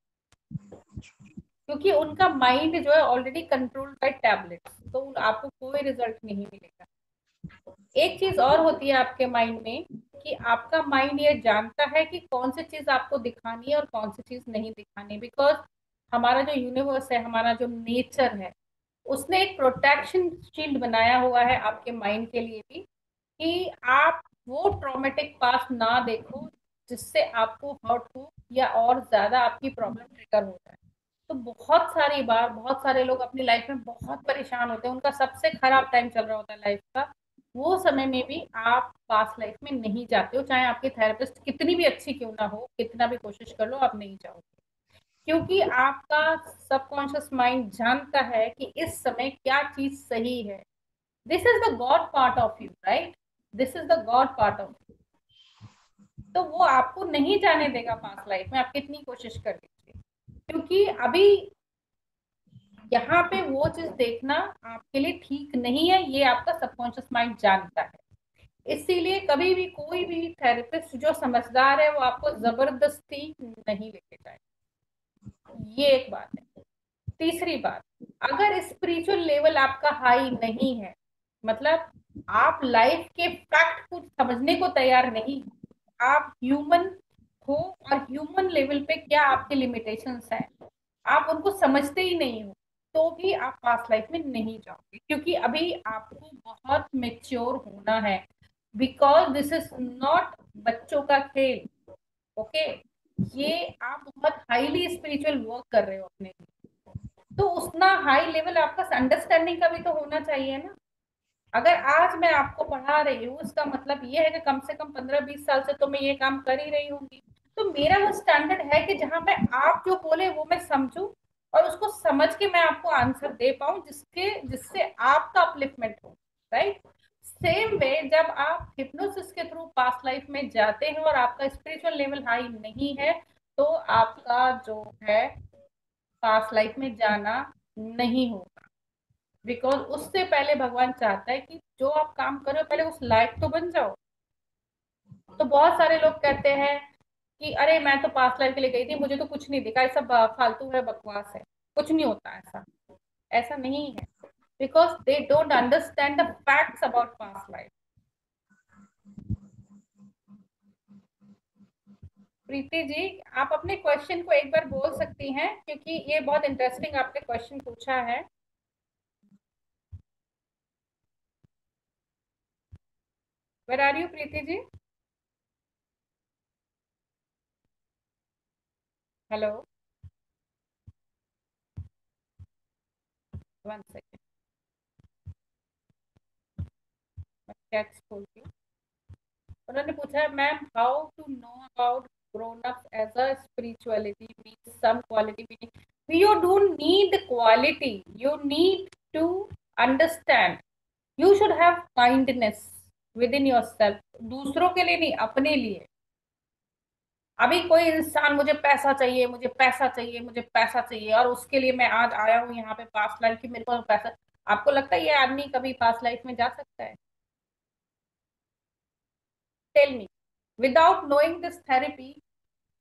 क्योंकि उनका माइंड जो है ऑलरेडी कंट्रोल्ड बाय टैबलेट्स, तो आपको कोई रिजल्ट नहीं मिलेगा। एक चीज और होती है आपके माइंड में कि आपका माइंड ये जानता है कि कौन सी चीज आपको दिखानी है और कौन सी चीज नहीं दिखानी, बिकॉज हमारा जो यूनिवर्स है, हमारा जो नेचर है, उसने एक प्रोटेक्शन शील्ड बनाया हुआ है आपके माइंड के लिए भी, कि आप वो ट्रॉमेटिक पास्ट ना देखो जिससे आपको हर्ट हो या और ज्यादा आपकी प्रॉब्लम ट्रिगर हो जाए। तो बहुत सारी बार बहुत सारे लोग अपनी लाइफ में बहुत परेशान होते हैं, उनका सबसे खराब टाइम चल रहा होता है लाइफ का, वो समय में भी आप पास्ट लाइफ में नहीं जाते हो, चाहे आपकी थेरेपिस्ट कितनी भी अच्छी क्यों ना हो, कितना भी कोशिश कर लो, आप नहीं जाओगे। क्योंकि आपका सबकॉन्शियस माइंड जानता है कि इस समय क्या चीज सही है। This is the God part of you, right? This is the God part of you. तो वो आपको नहीं जाने देगा पास्ट लाइफ में, आप कितनी कोशिश कर लीजिए, क्योंकि अभी यहाँ पे वो चीज देखना आपके लिए ठीक नहीं है, ये आपका सबकॉन्शियस माइंड जानता है। इसीलिए कभी भी कोई भी थेरेपिस्ट जो समझदार है वो आपको जबरदस्ती नहीं लेके जाए। ये एक बात है। तीसरी बात, अगर स्पिरिचुअल लेवल आपका हाई नहीं है, मतलब आप लाइफ के फैक्ट को समझने को तैयार नहीं, आप ह्यूमन हो और ह्यूमन लेवल पे क्या आपके लिमिटेशंस हैं आप उनको समझते ही नहीं हो, तो भी आप पास्ट लाइफ में नहीं जाओगे, क्योंकि अभी आपको बहुत मेच्योर होना है। बिकॉज दिस इज नॉट बच्चों का खेल, ओके? ये आप बहुत हाईली स्पिरिचुअल वर्क कर रहे हो अपने लिए, तो उतना हाई लेवल आपका अंडरस्टैंडिंग का भी तो होना चाहिए ना। अगर आज मैं आपको पढ़ा रही हूँ, इसका मतलब ये है कि कम से कम 15-20 साल से तो मैं ये काम कर ही रही होंगी, तो मेरा वो स्टैंडर्ड है कि जहां मैं आप जो बोले वो मैं समझूं और उसको समझ के मैं आपको आंसर दे पाऊं जिससे आपका अपलिफ्टमेंट हो, राइट? सेम वे जब आप हिप्नोसिस के थ्रू पास्ट लाइफ में जाते हैं और आपका स्पिरिचुअल लेवल हाई नहीं है, तो आपका जो है पास्ट लाइफ में जाना नहीं होगा। बिकॉज उससे पहले भगवान चाहता है कि जो आप काम कर रहे हो पहले उस लायक तो बन जाओ। तो बहुत सारे लोग कहते हैं कि अरे मैं तो पास्ट लाइफ के लिए गई थी, मुझे तो कुछ नहीं दिखा, ये सब फालतू है, बकवास है, कुछ नहीं होता ऐसा। ऐसा नहीं है, because they don't understand the facts about past life. Preeti ji, आप अपने क्वेश्चन को एक बार बोल सकती हैं, क्योंकि ये बहुत इंटरेस्टिंग आपने क्वेश्चन पूछा है। Where are you Preeti ji? Hello, 1 second, मैं चैट खोलती हूँ। उन्होंने पूछा, ma'am how to know about grown ups as a spirituality means some quality meaning you don't need quality, you need to understand. You should have kindness within yourself, दूसरों के लिए नहीं, अपने लिए। अभी कोई इंसान मुझे पैसा चाहिए, मुझे पैसा चाहिए, मुझे पैसा चाहिए, और उसके लिए मैं आज आया हूँ यहाँ पे पास्ट लाइफ की, मेरे को पैसा, आपको लगता है ये आदमी कभी पास्ट लाइफ में जा सकता है? Tell me, without knowing this therapy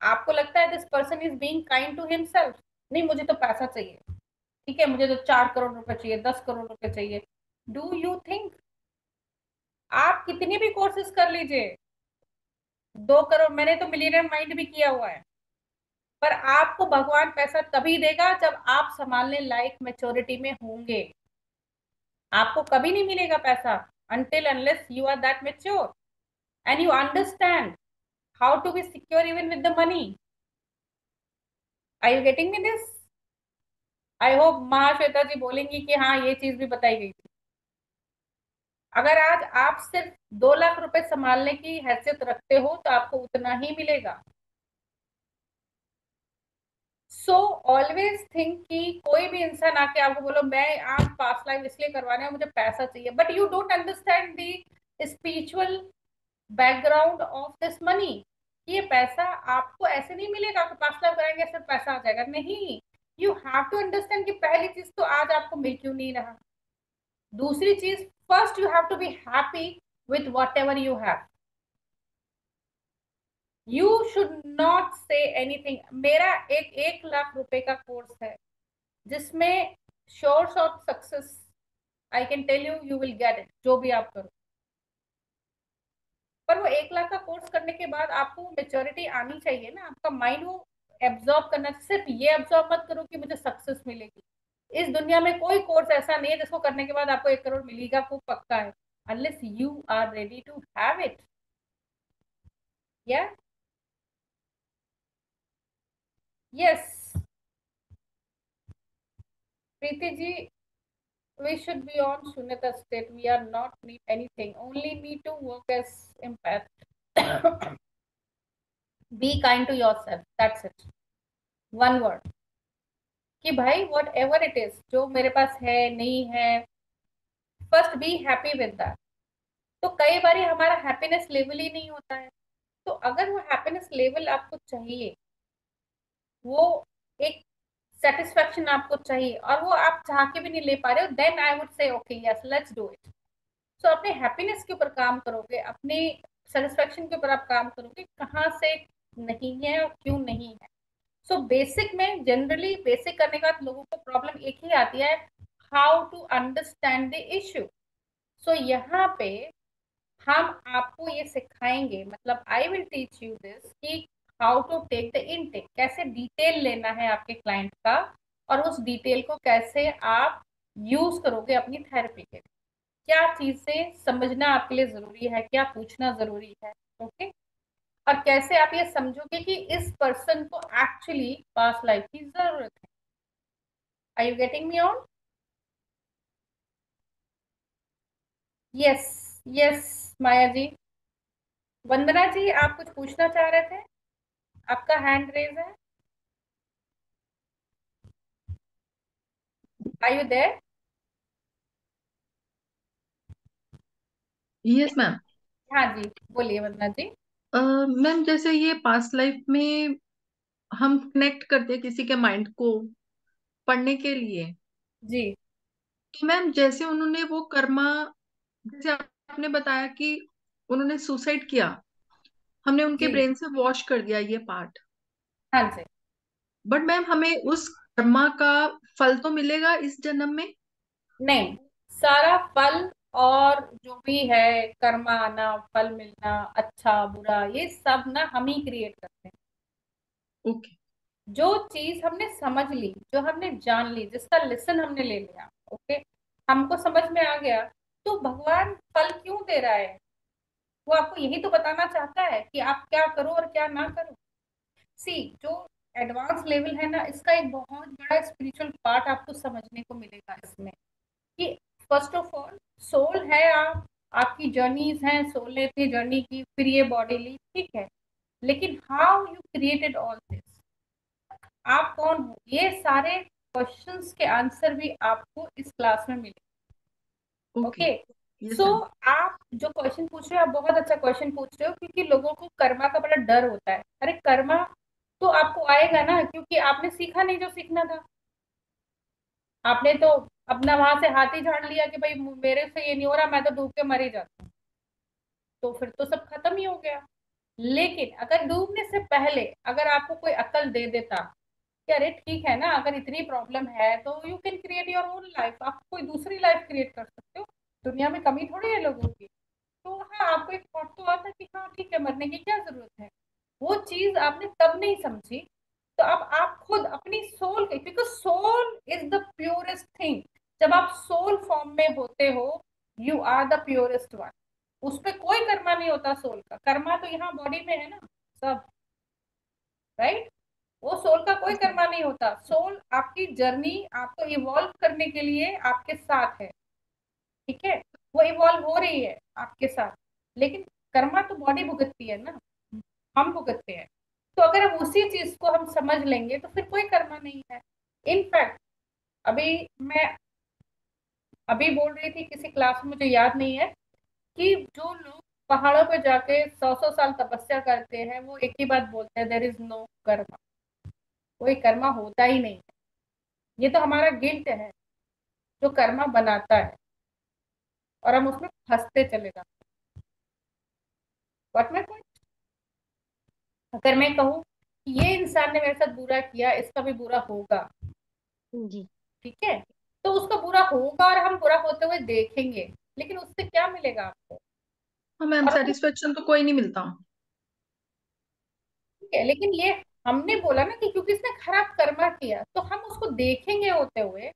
आपको लगता है this person is being kind to himself? नहीं, मुझे तो पैसा चाहिए, ठीक है, मुझे तो 4 करोड़ रुपए चाहिए, 10 करोड़ रुपए चाहिए। डू यू थिंक, आप कितनी भी कोर्सेज कर लीजिए, 2 करोड़, मैंने तो मिलियनर माइंड भी किया हुआ है, पर आपको भगवान पैसा तभी देगा जब आप संभालने लायक मेच्योरिटी में होंगे। आपको कभी नहीं मिलेगा पैसा until unless you are that mature and you understand how to be secure even with the money. Are you getting me this? I hope Mahashweta ji बोलेंगी कि हाँ ये चीज भी बताई गई थी। अगर आज आप सिर्फ 2 लाख रुपए संभालने की हैसियत रखते हो तो आपको उतना ही मिलेगा। सो ऑलवेज थिंक कि कोई भी इंसान आके आपको बोलो मैं आज पास्ट लाइफ इसलिए करवाने मुझे पैसा चाहिए, but you don't understand the spiritual background of this money. ये पैसा आपको ऐसे नहीं मिलेगा कि पास्ट लाइफ कराएंगे सिर्फ पैसा आ जाएगा, नहीं। यू हैव टू अंडरस्टैंड कि पहली चीज तो आज आपको मिल क्यों नहीं रहा, दूसरी चीज first you have to be happy with whatever you have. You should not say anything. मेरा 1 लाख रुपए का कोर्स है जिसमें sures of success I can tell you, you will get it, जो भी आप करो। पर वो 1 लाख का कोर्स करने के बाद आपको मेच्योरिटी आनी चाहिए ना, आपका माइंड वो एब्जॉर्ब करना। सिर्फ ये एब्जॉर्ब मत करो कि मुझे सक्सेस मिलेगी। इस दुनिया में कोई कोर्स ऐसा नहीं है जिसको करने के बाद आपको 1 करोड़ मिलेगा, वो पक्का है, unless you are ready to have it. Yeah yes Preeti ji, we should be on Shunyata state. We are not need anything, only need to work as empath. Be kind to yourself, that's it. One word, कि भाई what ever it is जो मेरे पास है नहीं है, first be happy with that. तो कई बार हमारा हैप्पीनेस लेवल ही नहीं होता है। तो अगर वो हैप्पीनेस लेवल आपको चाहिए, वो एक सेटिस्फेक्शन आपको चाहिए, और वो आप चाह के भी नहीं ले पा रहे हो, then I would say okay yes let's do it. So अपने हैप्पीनेस के ऊपर काम करोगे, अपने सेटिस्फेक्शन के ऊपर आप काम करोगे, कहाँ से नहीं है और क्यों नहीं है। सो बेसिक में जनरली बेसिक करने के बाद लोगों को प्रॉब्लम एक ही आती है, how to understand the issue. So यहाँ पे हम आपको ये सिखाएंगे, मतलब I will teach you this कि how to take the intake, कैसे डिटेल लेना है आपके क्लाइंट का, और उस डिटेल को कैसे आप यूज करोगे अपनी थेरेपी के लिए, क्या चीजें समझना आपके लिए जरूरी है, क्या पूछना जरूरी है, ओके। और कैसे आप ये समझोगे कि इस पर्सन को एक्चुअली पास्ट लाइफ की जरूरत है। Are you getting me on? Yes, yes Maya ji. Vandana ji आप कुछ पूछना चाह रहे थे, आपका हैंड रेज है, are you there? Yes ma'am. हाँ जी, बोलिए वंदना जी। मैम जैसे ये पास्ट लाइफ में हम कनेक्ट करते हैं किसी के माइंड को पढ़ने के लिए, जी तो मैम जैसे उन्होंने वो कर्मा, जैसे आपने बताया कि उन्होंने सुसाइड किया, हमने उनके जी ब्रेन से वॉश कर दिया ये पार्ट, हाँ जी। बट मैम हमें उस कर्मा का फल तो मिलेगा इस जन्म में? नहीं, सारा फल और जो भी है, कर्मा आना, फल मिलना, अच्छा बुरा, ये सब ना हम ही क्रिएट करते हैं। ओके। जो चीज हमने समझ ली, जो हमने जान ली, जिसका लेसन हमने ले लिया, ओके, हमको समझ में आ गया, तो भगवान फल क्यों दे रहा है? वो आपको यही तो बताना चाहता है कि आप क्या करो और क्या ना करो। सी, जो एडवांस लेवल है ना, इसका एक बहुत बड़ा स्पिरिचुअल पार्ट आपको समझने को मिलेगा इसमें, कि फर्स्ट ऑफ ऑल सोल है आप, आपकी जर्नीज हैं, सोल ने इतनी जर्नी की, फिर ये बॉडी ली, ठीक है, लेकिन how you created all this, आप कौन हो, ये सारे क्वेश्चंस के आंसर भी आपको इस क्लास में मिले, okay. Okay. Yes so ma'am. आप जो क्वेश्चन पूछ रहे हो, आप बहुत अच्छा क्वेश्चन पूछ रहे हो, क्योंकि लोगों को कर्मा का बड़ा डर होता है। अरे कर्मा तो आपको आएगा ना, क्योंकि आपने सीखा नहीं जो सीखना था। आपने तो अपना वहां से हाथी झाड़ लिया कि भाई मेरे से ये नहीं हो रहा, मैं तो डूब के मर ही जाता हूँ, तो फिर तो सब खत्म ही हो गया। लेकिन अगर डूबने से पहले अगर आपको कोई अकल दे देता कि अरे ठीक है ना, अगर इतनी प्रॉब्लम है तो you can create your own life, आप कोई दूसरी लाइफ क्रिएट कर सकते हो, दुनिया में कमी थोड़ी है लोगों की। तो हाँ, आपको एक थॉट तो आता कि हाँ ठीक है, मरने की क्या जरूरत है। वो चीज आपने तब नहीं समझी। तो अब आप खुद अपनी सोल के, because soul is the purest thing, जब आप सोल फॉर्म में होते हो, you are the purest one. उस पर कोई कर्मा नहीं होता सोल का, कर्मा तो यहाँ बॉडी में है ना सब, राइट। वो सोल का कोई कर्मा नहीं होता, सोल आपकी जर्नी, आपको इवॉल्व करने के लिए आपके साथ है, ठीक है, वो इवॉल्व हो रही है आपके साथ, लेकिन कर्मा तो बॉडी भुगतती है ना, हम भुगतते हैं। तो अगर हम उसी चीज को हम समझ लेंगे तो फिर कोई कर्मा नहीं है। इनफैक्ट अभी मैं अभी बोल रही थी किसी क्लास में, मुझे याद नहीं है, कि जो लोग पहाड़ों पे जाके 100 100 साल तपस्या करते हैं, वो एक ही बात बोलते हैं, देयर इज नो कर्मा, कोई कर्मा होता ही नहीं है। ये तो हमारा गिल्ट है जो कर्मा बनाता है, और हम उसमें फंसते चले जाते हैं। बट मैं कोई, अगर मैं कहूँ कि ये इंसान ने मेरे साथ बुरा किया, इसका भी बुरा होगा, जी। ठीक है, तो उसका बुरा होगा और हम बुरा होते हुए देखेंगे, लेकिन उससे क्या मिलेगा आपको? हाँ मैम, और वो सेटिस्फेक्शन तो कोई नहीं मिलता। ठीक है, लेकिन ये हमने बोला ना कि क्योंकि इसने खराब कर्मा किया, तो हम उसको देखेंगे होते हुए,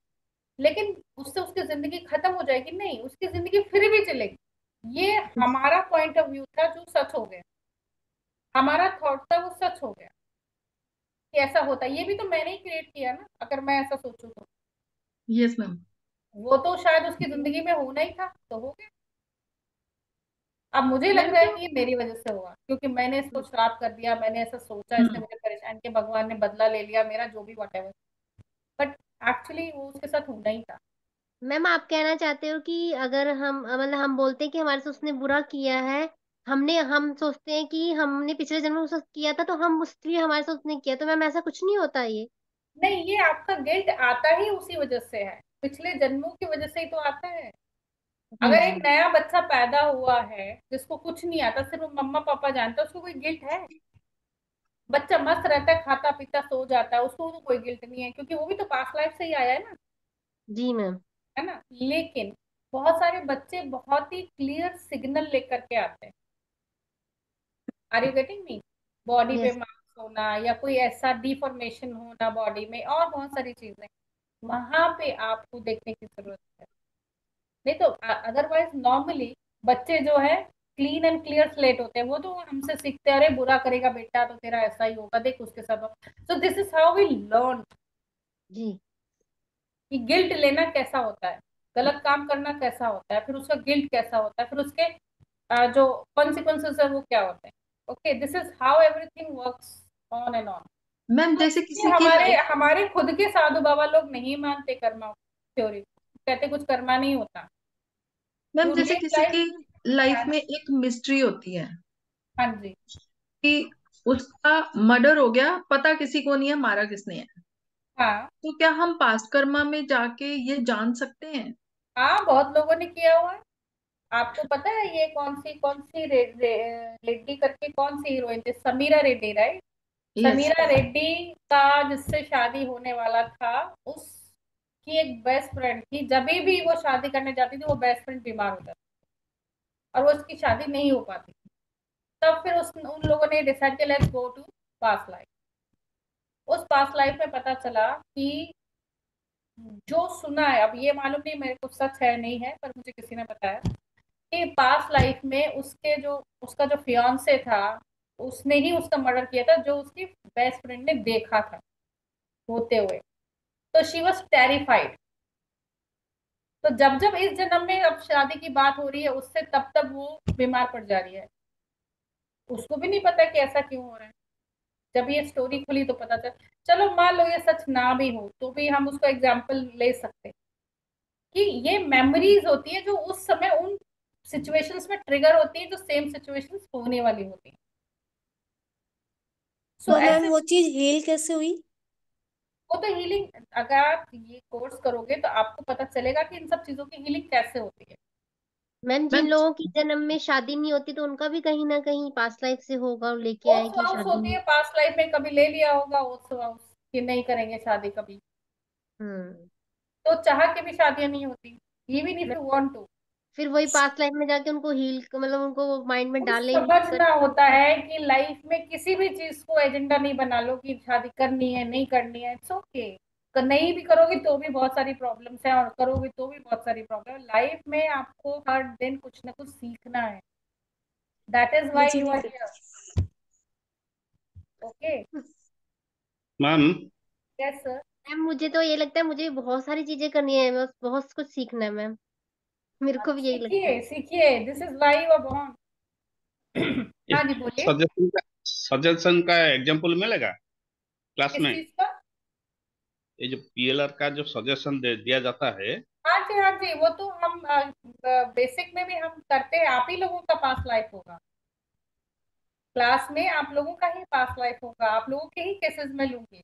लेकिन उससे उसकी जिंदगी खत्म हो जाएगी? नहीं, उसकी जिंदगी फिर भी चलेगी। ये हमारा पॉइंट ऑफ व्यू था जो सच हो गया, हमारा थॉट था वो सच हो गया कि ऐसा होता है। ये भी तो मैंने ही क्रिएट किया ना, अगर मैं ऐसा सोचूं तो। Yes ma'am. वो तो शायद उसकी जिंदगी में होना ही था, तो हो गया। अब मुझे लग मैम रहा है तो कि ये मेरी वजह से हुआ, क्योंकि मैंने इसको श्राप कर दिया, मैंने ऐसा सोचा, इसने मुझे परेशान किया, भगवान ने बदला ले लिया मेरा, जो भी व्हाटएवर। बट एक्चुअली वो उसके साथ होना ही था। मैम आप कहना चाहते हो कि अगर हम मतलब हम बोलते हैं कि हमारे से उसने बुरा किया है, हम सोचते हैं कि हमने पिछले जन्म में उसके साथ किया था तो हम उसलिए हमारे साथ उसने किया, तो मैम ऐसा कुछ नहीं होता ये? नहीं, ये आपका गिल्ट आता ही उसी वजह से है, पिछले जन्मों की वजह से ही तो आता है। अगर एक हम्म। नया बच्चा पैदा हुआ है जिसको कुछ नहीं आता, सिर्फ मम्मा पापा जानते हैं, उसको कोई गिल्ट है? बच्चा मस्त रहता है, खाता पीता सो जाता है, उसको तो कोई गिल्ट नहीं है, क्योंकि वो भी तो पास्ट लाइफ से ही आया है ना। जी मैम। है ना। लेकिन बहुत सारे बच्चे बहुत ही क्लियर सिग्नल लेकर के आते हैं। Are you getting me? Body पे यस। मार्क्स होना, या कोई ऐसा डिफॉर्मेशन होना बॉडी में, और बहुत सारी चीजें वहां पे आपको देखने की जरूरत है। नहीं तो अदरवाइज नॉर्मली बच्चे जो है क्लीन एंड क्लियर स्लेट होते हैं, वो तो हमसे सीखते हैं, अरे बुरा करेगा बेटा तो तेरा ऐसा ही होगा, देख उसके साथ। So this is how we learn जी। कि गिल्ट लेना कैसा होता है, गलत काम करना कैसा होता है, फिर उसका गिल्ट कैसा होता है, फिर उसके जो कॉन्सिक्वेंसेस है वो क्या होते हैं। Okay, this is how everything works on and on. Ma'am तो जैसे इसलिए किसी के हमारे लाइफ हमारे खुद के साधु बाबा लोग नहीं मानते कर्मा थ्योरी, कहते कुछ कर्मा नहीं होता। मैम यू जैसे लिव किसी लाइफ। की लाइफ में एक मिस्ट्री होती है हाँ जी। कि उसका मर्डर हो गया, पता किसी को नहीं है मारा किसने है, हाँ तो क्या हम पास्ट कर्मा में जाके ये जान सकते हैं? हाँ, बहुत लोगों ने किया हुआ है। आपको पता है ये कौन सी रेड्डी करके कौन सी हीरोइन थी, समीरा रेड्डी, राइट? यस। समीरा रेड्डी का जिससे शादी होने वाला था, उसकी एक बेस्ट फ्रेंड थी, जब भी वो शादी करने जाती थी वो बेस्ट फ्रेंड बीमार हो जाती और वो उसकी शादी नहीं हो पाती थी। तब फिर उन लोगों ने डिसाइड किया, let's go to past life. उस पास्ट लाइफ में पता चला कि जो सुना है, अब ये मालूम नहीं मेरे को सच है नहीं है, पर मुझे किसी ने बताया कि पास्ट लाइफ में उसका जो फियांसे था, उसने ही उसका मर्डर किया था, जो उसकी बेस्ट फ्रेंड ने देखा था होते हुए। तो शी वॉज टेरिफाइड। तो जब जब इस जन्म में अब शादी की बात हो रही है उससे, तब तब वो बीमार पड़ जा रही है। उसको भी नहीं पता कि ऐसा क्यों हो रहा है। जब ये स्टोरी खुली तो पता चल, चलो मान लो ये सच ना भी हो तो भी हम उसको एग्जाम्पल ले सकते हैं कि ये मेमोरीज होती है जो उस समय उन सिचुएशंस में ट्रिगर होती है, जो सेम सिचुएशंस होने वाली होती है। सो तो मैम ऐसे वो चीज हील कैसे हुई? वो तो हीलिंग, अगर आप ये कोर्स करोगे तो आपको पता चलेगा कि इन सब चीजों की हीलिंग कैसे होती है। मैम जिन मैम लोगों की जन्म में शादी नहीं होती तो उनका भी कहीं ना कहीं पास्ट लाइफ से होगा और लेके आए ओट्स कि हाउस शादी होती नहीं। है, पास्ट लाइफ में कभी ले लिया होगा ओट्स हाउस कि नहीं करेंगे शादी कभी, हम्म। तो चाह के भी शादियां नहीं होती, इवन इफ मैं- यू वांट टू। फिर वही पास्ट लाइफ में जाके उनको हील मतलब उनको माइंड में कुछ डालें हील समझना करके। होता है कि लाइफ में किसी भी चीज को एजेंडा नहीं बना लो कि शादी करनी है नहीं करनी है, इट्स ओके। नहीं भी करोगी तो भी बहुत सारी प्रॉब्लम्स हैं, और करोगी तो भी बहुत सारी प्रॉब्लम। लाइफ में आपको हर दिन कुछ ना कुछ सीखना है, दैट इज वाई मुझे यू नहीं आर पता। Here. Okay. Ma'am yes sir. Ma'am मुझे तो ये लगता है मुझे बहुत सारी चीजें करनी है, बस बहुत कुछ सीखना है मैम। मेरे को भी यही लगता है। सीखिए सीखिए, this is why you are born. हाँ जी बोलिए। सजेशन का एग्जाम्पल मिलेगा क्लास किस में? चीज का? ये जो पीएलआर का जो सजेशन दे दिया जाता है। हाँ जी हाँ जी, वो तो हम बेसिक में भी हम करते हैं, आप ही लोगों का पास लाइफ होगा, क्लास में आप लोगों का ही पास लाइफ होगा, आप लोगों के ही केसेस में लूंगी।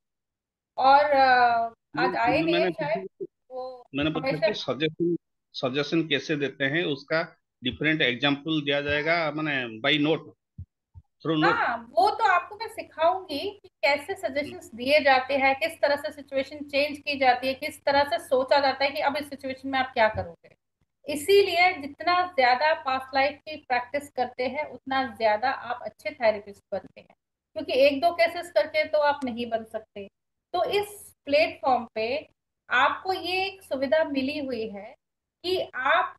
और आज आए नहीं है मैंने शायद वो, मैंने पूछा हमेशा। कि सजेशन सजेशन कैसे देते हैं, उसका डिफरेंट एग्जाम्पल दिया जाएगा, माने बाय नोट, थ्रू नोट। हाँ, वो तो आपको मैं सिखाऊंगी कि कैसे सजेशंस दिए जाते हैं, किस तरह से सिचुएशन चेंज की जाती है, किस तरह से सोचा जाता है कि अब इस सिचुएशन में आप क्या करोगे। इसीलिए जितना ज्यादा पास्ट लाइफ की प्रैक्टिस करते हैं उतना ज्यादा आप अच्छे थेरेपिस्ट बनते हैं, क्योंकि एक दो केसेस करके तो आप नहीं बन सकते। तो इस प्लेटफॉर्म पे आपको ये एक सुविधा मिली हुई है कि आप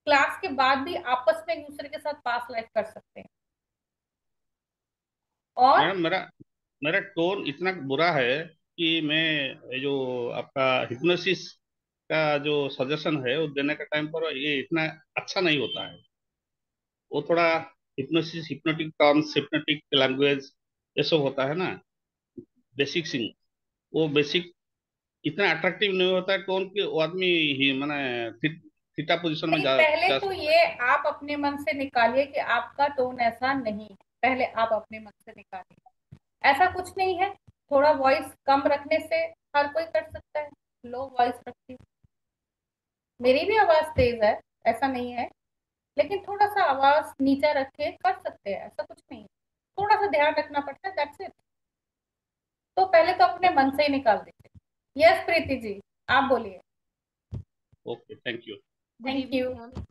क्लास के बाद भी आपस में एक दूसरे के साथ पास्ट लाइफ कर सकते हैं। और मैडम मेरा मेरा टोन इतना बुरा है कि मैं ये जो आपका हिप्नोसिस का जो सजेशन है वो देने का टाइम पर ये इतना अच्छा नहीं होता है। वो थोड़ा hypnosis, hypnotic terms, hypnotic language, ये सब होता है ना, बेसिक सिंग, वो बेसिक इतना अट्रैक्टिव नहीं होता है टोन कि वो आदमी ही माने थीटा पोजीशन में नहीं, पहले जा तो सकता ये आप अपने मन से निकालिए कि आपका टोन ऐसा नहीं है। पहले आप अपने मन से निकालिए, ऐसा कुछ नहीं है। थोड़ा वॉइस कम रखने से हर कोई कर सकता है। लो वॉइस रखती हूँ, मेरी भी आवाज तेज है, ऐसा नहीं है, लेकिन थोड़ा सा आवाज नीचा रख के कर सकते हैं, ऐसा कुछ नहीं है। थोड़ा सा ध्यान रखना पड़ता है, दैट्स इट। तो पहले तो अपने मन से ही निकाल दीजिए। यस प्रीति जी, आप बोलिए। है। Okay, thank you. Good thank you. Evening ma'am.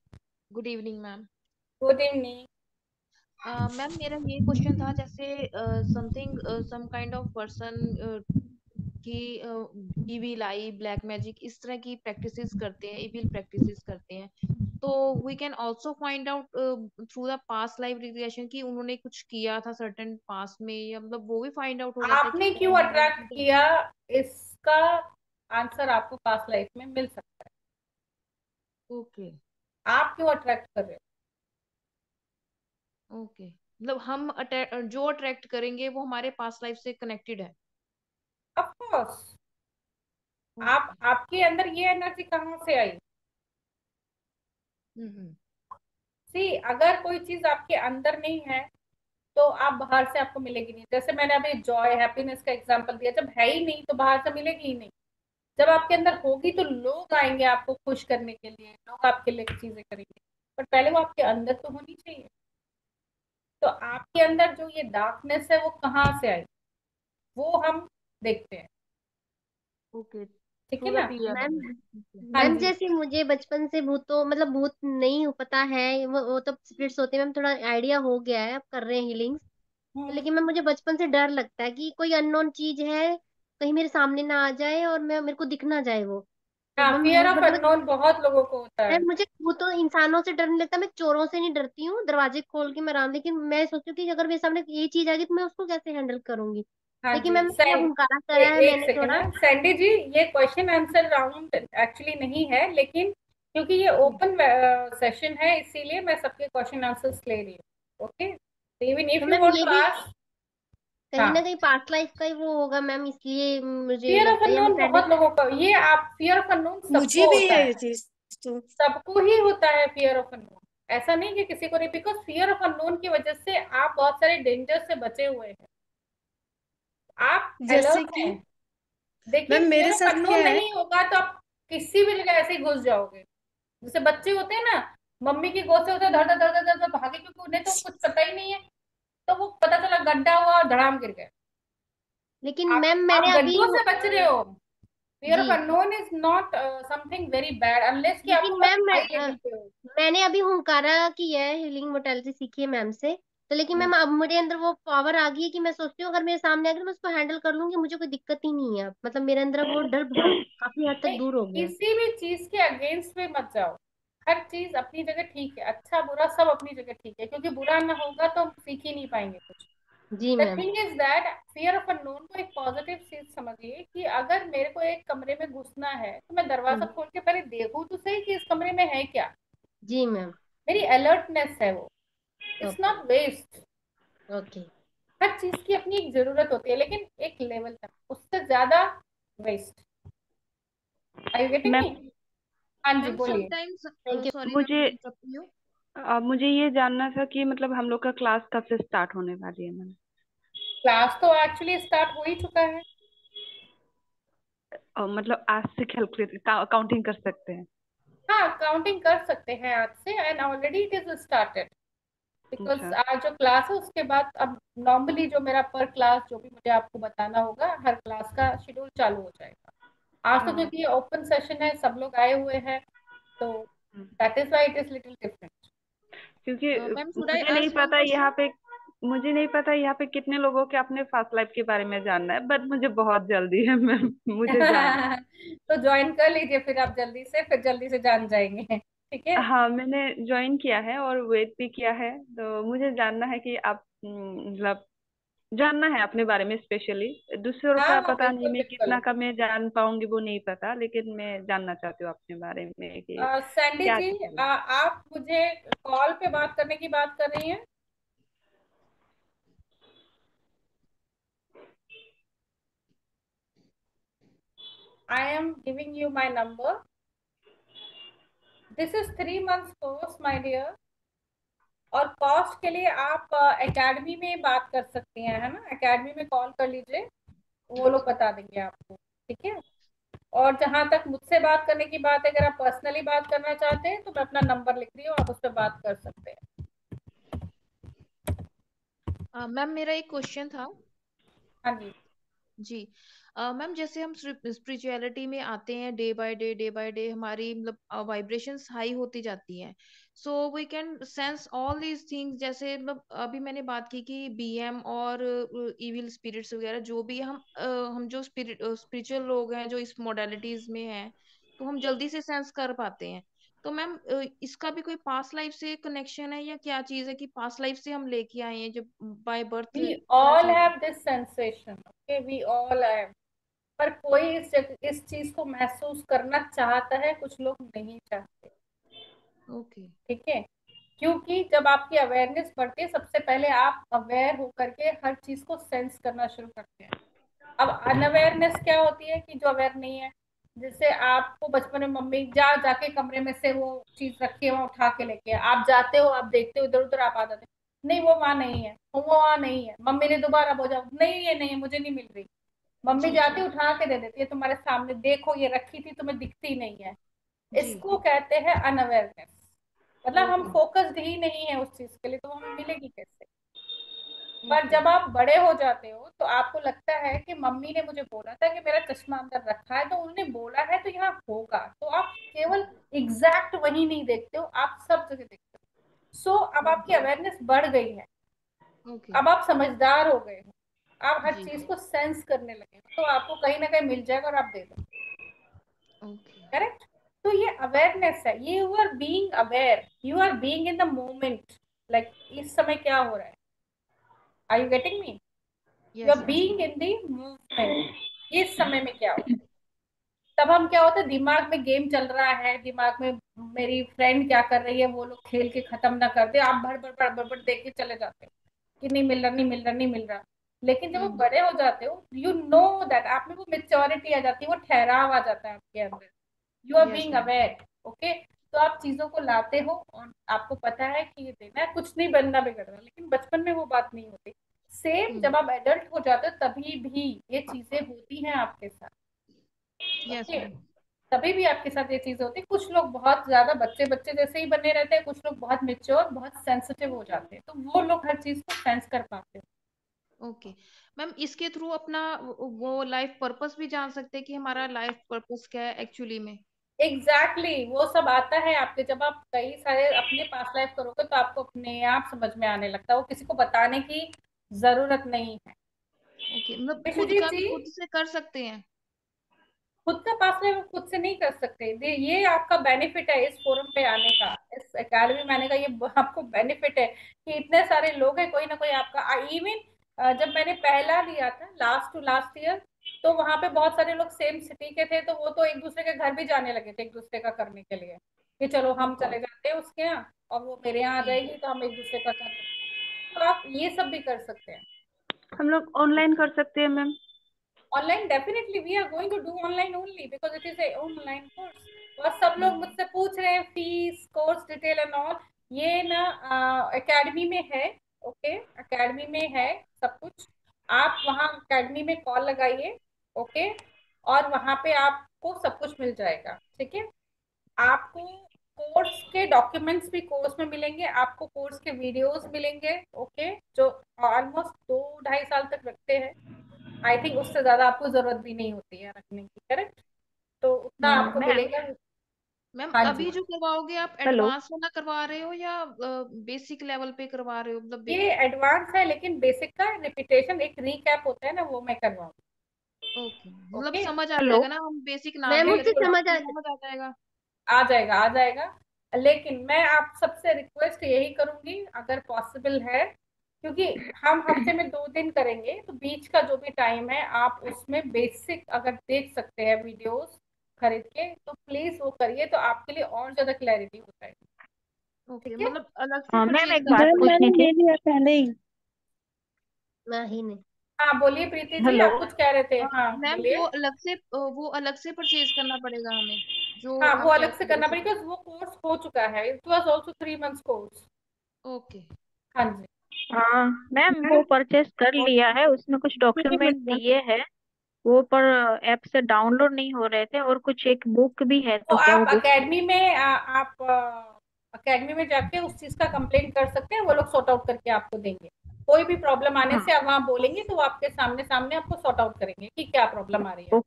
Good evening ma'am. Good evening. Ma'am मेरा ये क्वेश्चन था, जैसे something some kind of person कि इविल आई, ब्लैक मैजिक, इस तरह की प्रैक्टिसेस करते हैं, इविल प्रैक्टिसेस करते हैं, तो we can also find out through the past life regression कि उन्होंने कुछ किया था सर्टेन पास्ट में, या मतलब वो भी फाइंड आउट हो जाता है कि आपने क्यों कौन है अट्रैक्ट किया, इसका आंसर आपको पास्ट लाइफ में मिल सकता है। ओके आप क्यों अट्रैक्ट कर रहे ओके, मतलब हम जो अट्रैक्ट करेंगे वो हमारे पास्ट लाइफ से कनेक्टेड है। हो? Of course. आपके अंदर ये एनर्जी कहाँ से आई? हम्म सी, अगर कोई चीज आपके अंदर नहीं है तो आप बाहर से आपको मिलेगी नहीं। जैसे मैंने अभी जॉय, हैप्पीनेस का एग्जांपल दिया, जब है ही नहीं तो बाहर से मिलेगी ही नहीं। जब आपके अंदर होगी तो लोग आएंगे आपको खुश करने के लिए, लोग आपके लिए चीजें करेंगे, पर पहले वो आपके अंदर तो होनी चाहिए। तो आपके अंदर जो ये डार्कनेस है वो कहाँ से आई, वो हम देखते हैं। ओके, ठीक है थोड़ा ना? क्लियर मैम है। हाँ मैम जी। जैसे मुझे बचपन से भूतों मतलब भूत नहीं पता है, वो तो स्पिरिट्स होते हैं मैम, थोड़ा आइडिया हो गया है, अब कर रहे हैं हीलिंग्स। लेकिन मैम मुझे बचपन से डर लगता है कि कोई अननोन चीज है, कहीं मेरे सामने ना आ जाए और मैं मेरे को दिख ना जाए वो। तो हाँ, मैम फियर ऑफ मतलब अननोन बहुत लोगों को होता है। मैम मुझे भूतों इंसानों से डर नहीं लगता, मैं चोरों से नहीं डरती हूँ, दरवाजे खोल के मैं आराम, लेकिन मैं सोचती हूँ कि अगर मेरे सामने ये चीज आ गई तो मैं उसको कैसे हैंडल करूंगी। हाँ लेकिन जी। मैम मैंने हुनकारा करा है, एक मैंने सेकंड थोड़ा। है सैंडी जी, ये क्वेश्चन आंसर राउंड एक्चुअली नहीं है, लेकिन क्योंकि ये ओपन सेशन है इसीलिए मैं सबके क्वेश्चन आंसर्स ले रही हूँ। ओके, इवन तो इफ यू मैम वांट ये टू भी आस्क। कहीं ना हाँ, कहीं पास्ट लाइफ का ही वो होगा मैम, इसलिए मुझे फियर ऑफ लगता है, या मैं अननोन पहले बहुत लोगों का, ये आप फियर ऑफ अननोन मुझे सबको भी होता है है। ये चीज तो। सबको ही होता है फियर ऑफ अननोन, ऐसा नहीं कि किसी को नहीं। बिकॉज फियर ऑफ अननोन की वजह से आप बहुत सारे डेंजर से बचे हुए हैं, आप जैसे अलर्ट कि हैं। देखिए, मैम फियर मेरे ऑफ साथ अननोन क्या है। नहीं होगा तो आप किसी भी जगह ऐसे ही घुस जाओगे। जैसे बच्चे होते हैं ना, मम्मी की गोद से होते धड़ धड़ धड़ धड़ धड़ भागे, क्योंकि उन्हें तो कुछ पता ही नहीं है। तो वो पता चला गड्ढा हुआ और धड़ाम गिर गए। लेकिन आप मैम आप मैंने अभी गड्ढों से बच रहे हो। फियर ऑफ जी, unknown is not something very bad unless कि आप लेकिन बहुत मैम हाई लेवल पे हो। मैंने अभी हुनकारा किया है, हीलिंग मोटेलिटी सीखी है मैम से। तो लेकिन मैम अब मेरे अंदर वो पावर आ गई है कि मैं सोचती हूँ अगर मेरे सामने अगर मैं उसको हैंडल कर लूंगी मुझे कोई दिक्कत ही नहीं है, मतलब मेरे अंदर वो डर काफी हद तक नहीं, दूर हो गया है। किसी भी चीज के अगेंस्ट में मत जाओ। हर चीज अपनी जगह ठीक है, अच्छा बुरा सब अपनी जगह ठीक है, क्योंकि बुरा ना होगा तो हम सीख ही नहीं पाएंगे कुछ। जी the ma'am. Thing is that fear of unknown को एक पॉजिटिव चीज समझिए कि अगर मेरे को एक कमरे में घुसना है तो मैं दरवाजा खोल के पहले देखूं तो सही कि इस कमरे में है क्या। जी मैम। मेरी अलर्टनेस है वो, it's okay not waste. Okay. हर चीज की अपनी एक जरूरत होती है, लेकिन एक लेवल तक, उससे ज्यादा waste. Are you getting ma'am me? हाँ जी, मैम बोलिए। Sometimes, thank you. Sorry ma'am मुझे इंटरप्ट यू। मुझे ये जानना था कि मतलब हम लोग का क्लास कब से स्टार्ट होने वाली है मैम। क्लास तो एक्चुअली स्टार्ट हो ही चुका है। मतलब आज से कैलकुलेट काउंटिंग कर सकते हैं। हाँ, काउंटिंग कर सकते हैं आज से, and already it is started. Because अच्छा। आज जो क्लास है उसके बाद अब नॉर्मली जो मेरा पर क्लास जो भी मुझे आपको बताना होगा, हर क्लास का शेड्यूल चालू हो जाएगा। आज तो हाँ। क्योंकि ये ओपन सेशन है, सब लोग आए हुए हैं, तो that is why it is little different. क्योंकि मैम शुड आई मुझे नहीं आस्क वन पता यहाँ क्वेश्चन? पे मुझे नहीं पता यहाँ पे कितने लोगों के अपने फास्ट लाइफ के बारे में जानना है, बट मुझे बहुत जल्दी है मैम, मुझे जानना तो ज्वाइन कर लीजिए फिर आप जल्दी से, फिर जल्दी से जान जाएंगे। ठीक है। है। हाँ, मैंने ज्वाइन किया है और वेट भी किया है, तो मुझे जानना है कि आप मतलब जानना है अपने बारे में स्पेशली। दूसरों हाँ का हाँ, पता नहीं, बिल्कुल मैं बिल्कुल। कितना का मैं जान पाऊंगी वो नहीं पता, लेकिन मैं जानना चाहती हूँ अपने बारे में कि सैंडी क्या जी, चीज़ है। आप मुझे कॉल पे बात करने की बात कर रही हैं? I am giving you my number. This is 3 months course my dear. और कॉस्ट के लिए आप एकेडमी में बात कर सकती हैं, है ना? एकेडमी में कॉल कर लीजिए, वो लोग बता देंगे आपको। ठीक है। और जहां तक मुझसे बात करने की बात है, अगर आप पर्सनली बात करना चाहते हैं तो मैं अपना नंबर लिख रही हूँ, आप उस पर बात कर सकते हैं। मैम मेरा एक क्वेश्चन था। हाँ जी। जी। मैम जैसे हम स्पिरिचुअलिटी में आते हैं, डे बाय डे हमारी मतलब वाइब्रेशंस हाई होती जाती हैं। So we can sense all these things. जैसे मतलब अभी मैंने बात की कि बीएम और इविल स्पिरिट्स वगैरह जो भी हम जो स्पिरिचुअल लोग हैं जो इस मोडालिटीज में हैं, तो हम जल्दी से सेंस कर पाते हैं। तो मैम इसका भी कोई पास्ट लाइफ से कनेक्शन है या क्या चीज है कि पास्ट लाइफ से हम लेके आए हैं जब बाय बर्थ? वी क्या ऑल चीज है? Have this sensation, okay, we all have. पर कोई इस चीज को महसूस करना चाहता है, कुछ लोग नहीं चाहते। ओके। ठीक है। क्योंकि जब आपकी अवेयरनेस बढ़ती है, सबसे पहले आप अवेयर होकर के हर चीज को सेंस करना शुरू करते हैं। अब अनअवेयरनेस क्या होती है कि जो अवेयर नहीं है, जैसे आपको बचपन में मम्मी जाके कमरे में से वो चीज रखी है वहां उठा के लेके आप जाते हो, आप देखते हो इधर उधर, आप आ जाते हो, नहीं वो वहां नहीं है, वो वहां नहीं है, मम्मी ने दोबारा बोला नहीं ये नहीं है, मुझे नहीं मिल रही। मम्मी जी जाती उठा के दे देती है तुम्हारे सामने, देखो ये रखी थी तुम्हें दिखती नहीं है। जी। इसको कहते हैं अनअवेयरनेस। मतलब हम ओके। फोकस्ड ही नहीं है उस चीज के लिए, तो हमें मिलेगी कैसे? पर ओके। जब आप बड़े हो जाते हो तो आपको लगता है कि मम्मी ने मुझे बोला था कि मेरा चश्मा अंदर रखा है, तो उन्होंने बोला है तो यहाँ होगा। तो आप केवल एग्जैक्ट वही नहीं देखते हो, आप सब जगह देखते हो। सो अब आपकी अवेयरनेस बढ़ गई है, ओके। अब आप समझदार हो गए हो, आप हर जी। चीज को सेंस करने लगे हो, तो आपको कहीं ना कहीं मिल जाएगा और आप दे दो। ओके। करेक्ट। तो ये अवेयरनेस है, ये you are being aware, you are being in the moment. Like इस समय क्या हो रहा है, are you getting me? You yes are yes. Being in the movement, इस समय में क्या हो रहा है। तब हम क्या होता है, दिमाग में गेम चल रहा है, दिमाग में मेरी फ्रेंड क्या कर रही है, वो लोग खेल के खत्म ना कर दे, आप भर भर भर भर भर देख के चले जाते हो कि नहीं मिल रहा, नहीं मिल रहा, नहीं मिल रहा। लेकिन जब वो बड़े हो जाते हो, यू नो दैट, आप में वो मेच्योरिटी आ जाती है, वो ठहराव आ जाता है आपके अंदर, you are yes being ma'am. Aware. Okay. तो आप चीजों को लाते हो और आपको पता है कि ये देना है, कुछ नहीं बनना बिगड़ना। लेकिन बचपन में वो बात नहीं होती। सेम जब आप एडल्ट हो जाते हो तभी भी ये चीजें होती हैं आपके साथ। Yes okay. मैम। तभी भी आपके साथ ये चीज होती है। कुछ लोग बहुत ज्यादा बच्चे बच्चे जैसे ही बने रहते हैं, कुछ लोग बहुत मेच्योर, बहुत सेंसिटिव हो जाते हैं, तो वो लोग हर चीज को सेंस कर पाते हैं। ओके मैम, इसके थ्रू अपना वो लाइफ पर्पस भी जान सकते हैं कि हमारा लाइफ पर्पस क्या है एक्चुअली में? एग्जैक्टली वो सब आता है आपके, जब आप कई सारे अपने पास लाइफ करोगे तो आपको अपने आप समझ में आने लगता है, वो किसी को बताने की जरूरत नहीं है। ओके, मतलब खुद विश्वजीत का भी जी, खुद से कर सकते हैं? खुद का पास लाइफ खुद से नहीं कर सकते। ये आपका बेनिफिट है इस फोरम पे आने का, इस एकेडमी में आने का, ये आपको बेनिफिट है कि इतने सारे लोग हैं, कोई ना कोई आपका। इवन जब मैंने पहला लिया था लास्ट टू लास्ट ईयर, तो वहां पे बहुत सारे लोग सेम सिटी के थे, तो वो तो एक दूसरे के घर भी जाने लगे थे एक दूसरे का करने के लिए, कि चलो हम ओके। चले जाते हैं उसके यहाँ और वो मेरे यहाँ आ जी। जाएगी, तो हम एक दूसरे का कर लेंगे। तो आप ये सब भी कर सकते हैं। हम लोग ऑनलाइन कर सकते हैं ma'am? Online definitely we are going to do online only because it is a online course. और सब लोग मुझसे पूछ रहे हैं fees, course detail and all. ये ना एकेडमी में है। ओके, एकेडमी में है सब कुछ। आप वहाँ एकेडमी में कॉल लगाइए। ओके। और वहाँ पे आपको सब कुछ मिल जाएगा। ठीक है। आपको कोर्स के डॉक्यूमेंट्स भी कोर्स में मिलेंगे, आपको कोर्स के वीडियोस मिलेंगे। ओके। जो ऑलमोस्ट 2-2.5 साल तक रखते हैं। आई थिंक उससे ज्यादा आपको जरूरत भी नहीं होती है रखने की। करेक्ट। तो उतना आपको मैम। मिलेगा। मैम हाँ जी। अभी जो करवाओगे आप हेलो। एडवांस वाला करवा रहे हो या बेसिक लेवल पे करवा रहे हो? मतलब ये एडवांस है, लेकिन बेसिक का रिपीटेशन, एक रीकैप होता है ना, वो मैं करवाऊंगी। ओके, मतलब ओके। समझ आ हेलो। जाएगा ना, हम बेसिक ना मैम भी मुझसे करें तो बिल्कुल समझ आ समझ आ जाएगा। आ जाएगा, आ जाएगा। लेकिन मैं आप सबसे रिक्वेस्ट यही करूंगी, अगर पॉसिबल है, क्योंकि हम हफ्ते में 2 दिन करेंगे, तो बीच का जो भी टाइम है आप उसमें बेसिक अगर देख सकते हैं वीडियोस खरीद के, तो प्लीज वो करिए, तो आपके लिए और ज्यादा क्लैरिटी हो जाएगी। ओके, ठीक है। मतलब अलग से हाँ मैम परचेज एक करना बात पड़ेगा। पूछनी थी। ले लिया पहले ही। नहीं नहीं। हाँ बोलिए प्रीति जी, हेलो। आप कुछ कह रहे थे। हाँ मैम बोलिए। वो अलग से परचेज करना पड़ेगा हमें, जो हाँ वो आप कह अलग से रहे करना थे। पड़ेगा, वो कोर्स हो चुका है। It was also 3 months course. Okay. हाँ जी। हाँ मैम वो परचेस कर लिया है, उसमें कुछ डॉक्यूमेंट दिए हैं, वो पर ऐप से डाउनलोड नहीं हो रहे थे, और कुछ एक बुक भी है, तो तो क्या वो आप बुक? एकेडमी में आप एकेडमी में जाके उस चीज का कंप्लेंट कर सकते हैं, वो लोग सॉर्ट आउट करके आपको देंगे। कोई भी प्रॉब्लम आने हाँ से आप वहाँ बोलेंगे तो वो आपके सामने सामने आपको सॉर्ट आउट करेंगे कि क्या प्रॉब्लम आ रही है,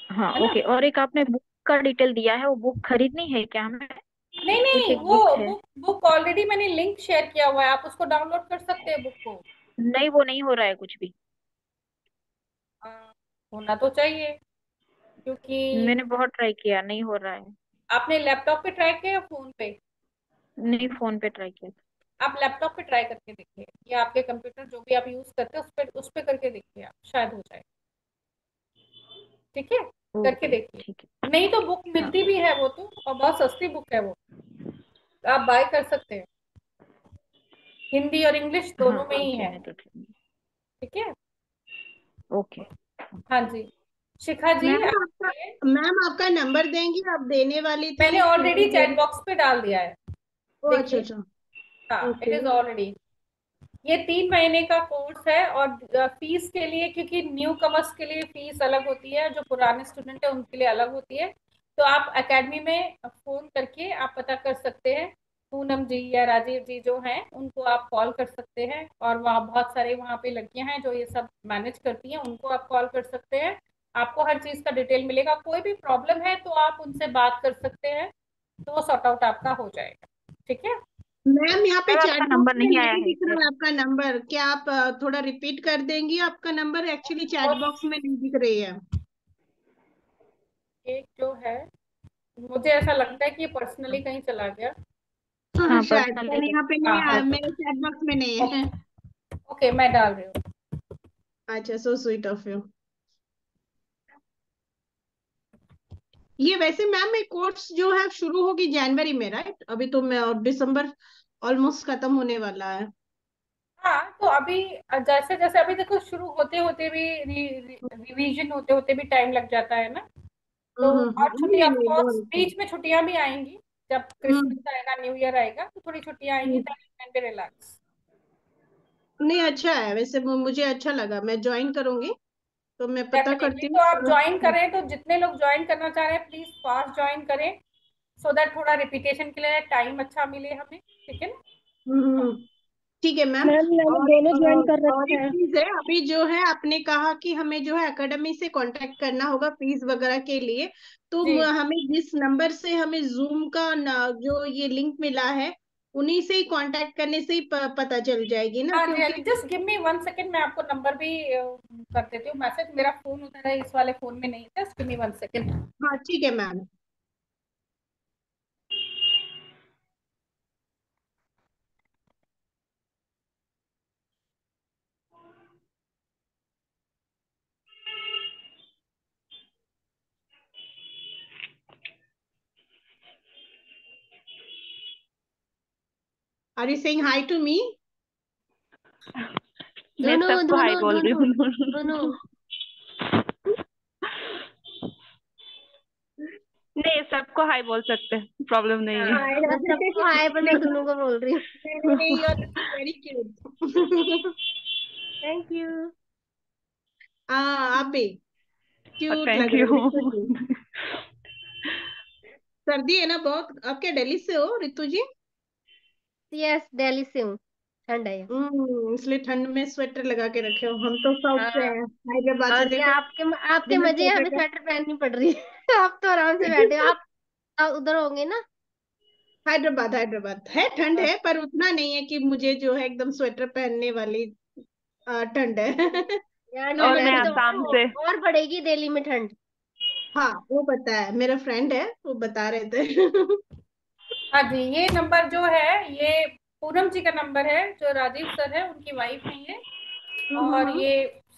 हाँ है ना। ओके। और एक आपने बुक का डिटेल दिया है, वो बुक खरीदनी है क्या हमें? नहीं कुछ नहीं, एक वो बुक है। बुक ऑलरेडी मैंने लिंक शेयर किया हुआ है, आप उसको डाउनलोड कर सकते हैं बुक को। नहीं वो नहीं हो रहा है कुछ भी। अ, होना तो चाहिए, क्योंकि मैंने बहुत ट्राई किया, नहीं हो रहा है। आपने लैपटॉप पे ट्राई किया या फोन पे? नहीं फोन पे ट्राई किया। आप लैपटॉप पे ट्राई करके देखिए, या आपके कंप्यूटर जो भी आप यूज करते हैं उस पे करके देखिए, आप शायद हो जाए। ठीक है, करके ओके देखिए। ठीक है। नहीं तो बुक हाँ मिलती भी है वो तो, और बहुत सस्ती बुक है वो, आप बाय कर सकते हैं। हिंदी और इंग्लिश हाँ दोनों में ही ठीक है, है। मैं देख लूंगी। ठीक है। ओके। हाँ जी। शिखा जी मैम आप आपका बताइए। मैम आपका नंबर देंगी, आप देने वाली मैंने थी ऑलरेडी कि चैट बॉक्स पे डाल दिया है, ओ अच्छा देखिए। अच्छा। हाँ इट ओके। Is already. ये 3 महीने का कोर्स है, और फीस के लिए, क्योंकि न्यू कमर्स के लिए फीस अलग होती है, जो पुराने स्टूडेंट है उनके लिए अलग होती है। तो आप एकेडमी में फोन करके आप पता कर सकते हैं, पूनम जी या राजीव जी जो हैं उनको आप कॉल कर सकते हैं, और वहाँ बहुत सारे वहाँ पे लड़कियां हैं जो ये सब मैनेज करती हैं, उनको आप कॉल कर सकते हैं। आपको हर चीज़ का डिटेल मिलेगा, कोई भी प्रॉब्लम है तो आप उनसे बात कर सकते हैं, तो वो सॉर्ट आउट आपका हो जाएगा। ठीक है। मैम यहाँ पे मैम चैट आपका बॉक्स नंबर में नहीं आया नहीं है दिख इस रहा है वजह। आपका नंबर, क्या आप थोड़ा रिपीट कर देंगी आपका नंबर? एक्चुअली चैट और बॉक्स में नहीं दिख रही है। एक जो है, मुझे ऐसा लगता है कि ये पर्सनली कहीं चला गया। हाँ हाँ शायद, पर्सनली पर यहाँ पे हाँ नहीं हाँ, आया, मेरे चैट बॉक्स में नहीं है। ओके मैं डाल रही हूँ। अच्छा, सो स्वीट ऑफ यू। ये वैसे मैम एक कोर्स जो है शुरू होगी जनवरी में, राइट? अभी तो मैं, और दिसंबर ऑलमोस्ट खत्म होने वाला है। हाँ तो अभी जैसे जैसे अभी देखो, शुरू होते होते भी रिवीजन होते होते भी टाइम लग जाता है ना। तो और छुट्टी नहीं ऑफ नहीं कोर्स बहुत। बीच में छुट्टियां भी आएंगी, जब हम्म क्रिसमस आएगा, न्यू ईयर आएगा, तो थोड़ी छुट्टियां आएंगी, हम्म। ताकि रिलैक्स। नहीं अच्छा है वैसे, मुझे अच्छा लगा, मैं ज्वाइन करूंगी, तो मैं पता डेफिनेटली, करती तो आप ज्वाइन हूँ। करें, तो जितने लोग ज्वाइन करना चाह रहे हैं प्लीज फास्ट ज्वाइन करें, सो दैट थोड़ा रिपीटेशन के लिए टाइम अच्छा मिले हमें। ठीक है ना। हम्म, ठीक है मैम। मैम मैंने और दोनों ज्वाइन कर और रखे एक हैं। चीज है, अभी जो है आपने कहा कि हमें जो है एकेडमी से कांटेक्ट करना होगा फीस वगैरह के लिए, तो जी हमें जिस नंबर से हमें जूम का जो ये लिंक मिला है, उन्हीं से ही कांटेक्ट करने से ही पता चल जाएगी ना, हाँ जी, हाँ क्योंकि जी, जस्ट गिव मी 1 सेकेंड, मैं आपको नंबर भी कर देती हूँ मैसेज। मेरा फोन उधर है, इस वाले फोन में नहीं, जस्ट गिव मी 1 सेकेंड। हाँ ठीक है ma'am. Are you saying hi to me? मैं दोनों सबको हाई दोनों बोल रही दोनों हूँ। दोनों। नहीं सबको हाई बोल सकते हैं, प्रॉब्लम नहीं है। हाय। मैं सबको हाय, पर मैं दोनों को बोल रही हूँ। नहीं नहीं, you are looking very cute. Thank you. हाँ आप भी क्यूट थैंक लग रहे यू। हो रितु जी। सर्दी है ना बहुत, आप क्या दिल्ली से हो रितु जी? यस, दिल्ली से हूँ, ठंड है यहाँ। इसलिए ठंड में स्वेटर लगा के रखे हो। हम तो साउथ से हाँ। हैं, हैदराबाद से, और क्या, देखो आपके आपके बिना मजे हैं, स्वेटर हमें का। स्वेटर पहननी पड़ रही है। आप तो आराम से बैठे हो। आप उधर होंगे ना। हैदराबाद, हैदराबाद है, ठंड हाँ। है पर उतना नहीं है कि मुझे जो है एकदम स्वेटर पहनने वाली ठंड है। यहाँ और ठंड है, मैं अभी तो आसाम से। और बढ़ेगी दिल्ली में ठंड। हाँ वो पता है, मेरा फ्रेंड है वो बता रहे थे। हाँ जी, ये नंबर जो है ये पूनम जी का नंबर है, जो राजीव सर है उनकी वाइफ है ये। और ये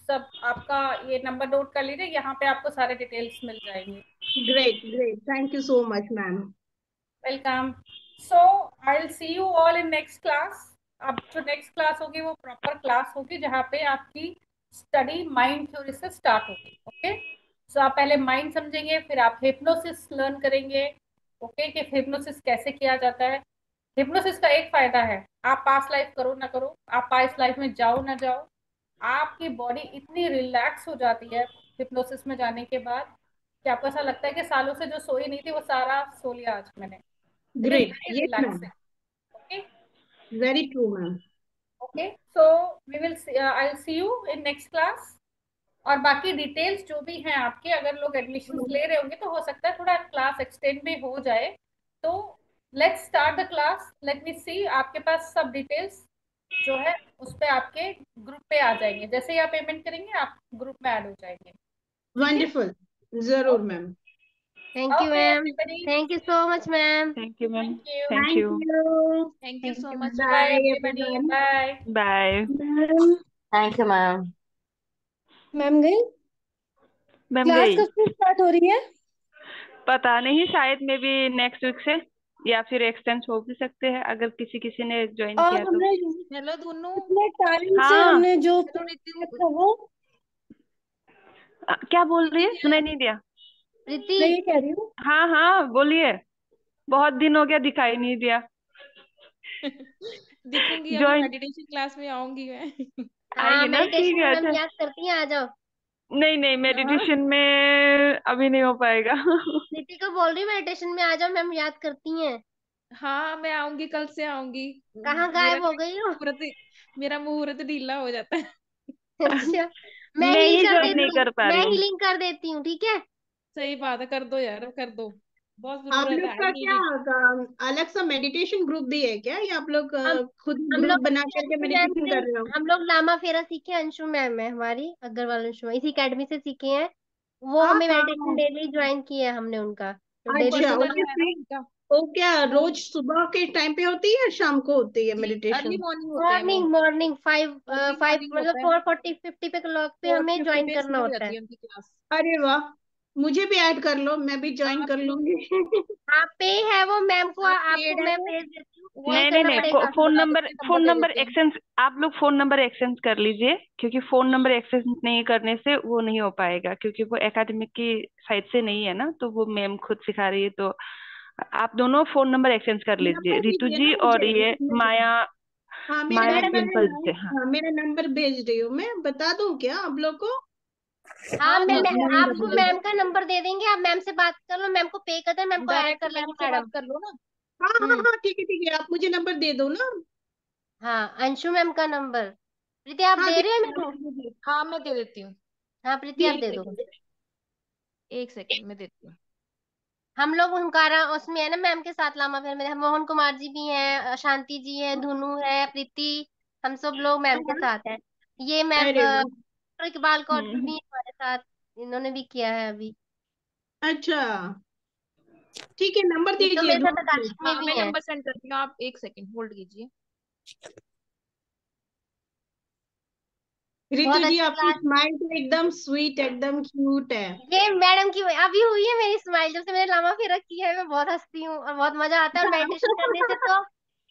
सब आपका ये नंबर नोट कर लीजिए, यहाँ पे आपको सारे डिटेल्स मिल जाएंगे। Great great, thank you so much ma'am. Welcome. So I will see you all in next class. अब जो नेक्स्ट क्लास होगी वो प्रॉपर क्लास होगी, जहाँ पे आपकी स्टडी माइंड थ्योरी से स्टार्ट होगी। ओके, सो आप पहले माइंड समझेंगे, फिर आप हिप्नोसिस लर्न करेंगे। ओके, कि हिप्नोसिस कैसे किया जाता है। हिप्नोसिस का एक फायदा है, आप पास्ट लाइफ करो ना करो, आप पास्ट लाइफ में जाओ ना जाओ, आपकी बॉडी इतनी रिलैक्स हो जाती है हिप्नोसिस में जाने के बाद कि आपको ऐसा लगता है कि सालों से जो सोई नहीं थी वो सारा सो लिया आज मैंने। It is great, very yes ma'am, relaxing. Okay, very true ma'am. Okay, so we will I will see you in next class. और बाकी डिटेल्स जो भी हैं आपके, अगर लोग एडमिशन ले रहे होंगे तो हो सकता है थोड़ा क्लास एक्सटेंड भी हो जाए। तो let's start the class, let me see. आपके पास सब डिटेल्स जो है उस पे आपके ग्रुप पे आ जाएंगे, जैसे ही आप पेमेंट करेंगे आप ग्रुप में ऐड हो जाएंगे। वंडरफुल, जरूर ma'am. Thank you okay ma'am, everybody, thank you so much ma'am. Thank you ma'am. Thank you, thank you. Thank you so much. Bye bye everybody, everyone. Bye. Bye. Thank you ma'am. Ma'am गई? Ma'am class गई? कब से start हो रही है? पता नहीं, शायद मे बी नेक्स्ट वीक से, या फिर एक्सटेंड हो भी सकते हैं अगर किसी किसी ने ज्वाइन और किया तो। हमने हेलो दोनों। कितने टाइम से हाँ, हमने जो हेलो किया रितु। था वो, क्या बोल रही है? प्रीति सुनाई नहीं दिया। प्रीति, मैं ये कह रही हूँ हाँ हाँ बोलिए। बहुत दिन हो गया, दिखाई नहीं दिया। दिखूंगी, अभी ज्वाइन मेडिटेशन क्लास में आऊंगी मैं। हाँ आइए ना, ठीक मेडिटेशन में है, मैम अच्छा। याद करती हैं, आ जाओ। नहीं नहीं, हाँ मेडिटेशन में अभी नहीं हो पाएगा। प्रीति को बोल रही हूँ मेडिटेशन में आ जाओ, मैम याद करती हैं। हाँ मैं आऊंगी, कल से आऊंगी। कहाँ मेरा गायब हो गई हो? मेरा मुहूर्त ढीला हो जाता है। अच्छा, मैं मैं हील ही कर ज्वाइन नहीं देती हूँ, कर पा मैं रही हूँ। हीलिंग कर देती हूँ, ठीक है। सही बात है, कर दो यार, कर दो। बहुत आप जरूरत लोग है का क्या हीलिंग। अलग सा मेडिटेशन ग्रुप भी है क्या, या आप लोग हम खुद हम ग्रुप लोग बना इसी करके अंशु मैम मेडिटेशन से, कर रहे हो? हम लोग लामा फेरा सीखे, अंशु मैम है हमारी, अग्रवाल अंशु, इसी एकेडमी से सीखे हैं। वो हाँ हमें हाँ मेडिटेशन हाँ। डेली ज्वाइन किया है हमने उनका, तो डेली अच्छा, पर्सनल सुबह। ओके है ना फिर उनका। वो क्या वो रोज सुबह के टाइम पे होती है या शाम को होती है जी अर्ली मेडिटेशन? मॉर्निंग होते हैं वो। Morning morning five early five morning मतलब होता है। 4:40 50 पे क्लॉक पे हमें 4:50 ज्वाइन पे करना शुरू हो होता जाती है। है उनकी क्लास। अरे वाह, मुझे भी ऐड कर लो, मैं भी ज्वाइन आप कर लोग, लूंगी। आप पे है वो मैम को, आप आपको पेड है मैं तो भेज देती हूँ, वो पे नहीं आपको नहीं करना नहीं, पड़ेगा। नोटिफिकेशन बता देते हैं, फोन नंबर दे नंबर देते हैं। एक्सचेंज, आप लोग फोन नंबर एक्सचेंज कर लीजिए, क्योंकि फोन नंबर एक्सचेंज नहीं करने से वो नहीं हो पाएगा, क्योंकि वो एकेडमिक की साइड से नहीं है ना, तो वो मैम खुद सिखा रही है, तो आप दोनों फोन नंबर एक्सचेंज कर लीजिए, नंबर रितु दीजिए ना जी और मुझे। ये माया, हाँ माया मैडम मैडम डिम्पल से। हाँ मेरा नंबर भेज रही हूँ, मैं बता दूँ क्या आप लोग को? हाँ, हाँ मैं जल्दी जल्दी आपको जल्दी जल्दी। मैम का नंबर दे देंगे, आप मैम से बात कर लो, मैम को पे कर दे, मैम को ऐड डायरेक्ट कर लेंगे मैम से बात मैडम। कर लो ना। हाँ हाँ हम्म, हाँ, ठीक है, आप मुझे नंबर दे दो ना। हाँ अंशु मैम का नंबर। प्रीति आप हाँ दे रहे हो दीजिए, मेरे को? दीजिए। हाँ मैं दे देती हूँ। हाँ प्रीति आप एक दे दो। सेकंड। एक सेकंड में देती हूँ। हम लोग हुनकारा उसमें है ना मैम के साथ, लामा फिर में मोहन कुमार जी भी हैं, शांति जी है, धुनु है, प्रीति, हम सब लोग मैम के हाँ, साथ हैं। ये मैम अरे वाह, इकबाल कौर जी हम्म। भी हमारे साथ, इन्होंने भी किया है अभी। अच्छा ठीक है, नंबर ये तो दीजिए मेरे साथ ढूंढ। अकादमिक में हाँ भी मैं है। नंबर सेंड करती हूँ, आप एक सेकंड होल्ड कीजिए। रितु बहुत जी, अच्छी आपकी क्लास। स्माइल तो एकदम स्वीट, एकदम क्यूट है। ये मैडम की अभी हुई है मेरी स्माइल, जब से मैंने लामा फेरा किया है मैं बहुत हंसती हूँ और बहुत मजा आता है, और मेडिटेशन करने से तो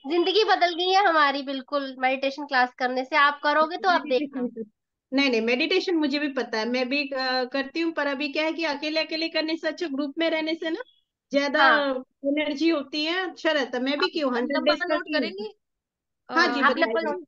जिंदगी बदल गई है हमारी, बिल्कुल मेडिटेशन क्लास करने से, आप करोगे तो आप देखना। नहीं नहीं, मेडिटेशन मुझे भी पता है, मैं भी करती हूँ, पर अभी क्या है कि अकेले अकेले करने से अच्छा ग्रुप में रहने से ना ज्यादा हाँ एनर्जी होती है, अच्छा रहता है। मैं भी आप क्यों 100 नंबर डेज नोट करती हूँ। करेंगे? हाँ जी, आपने रितु बताइए। जी,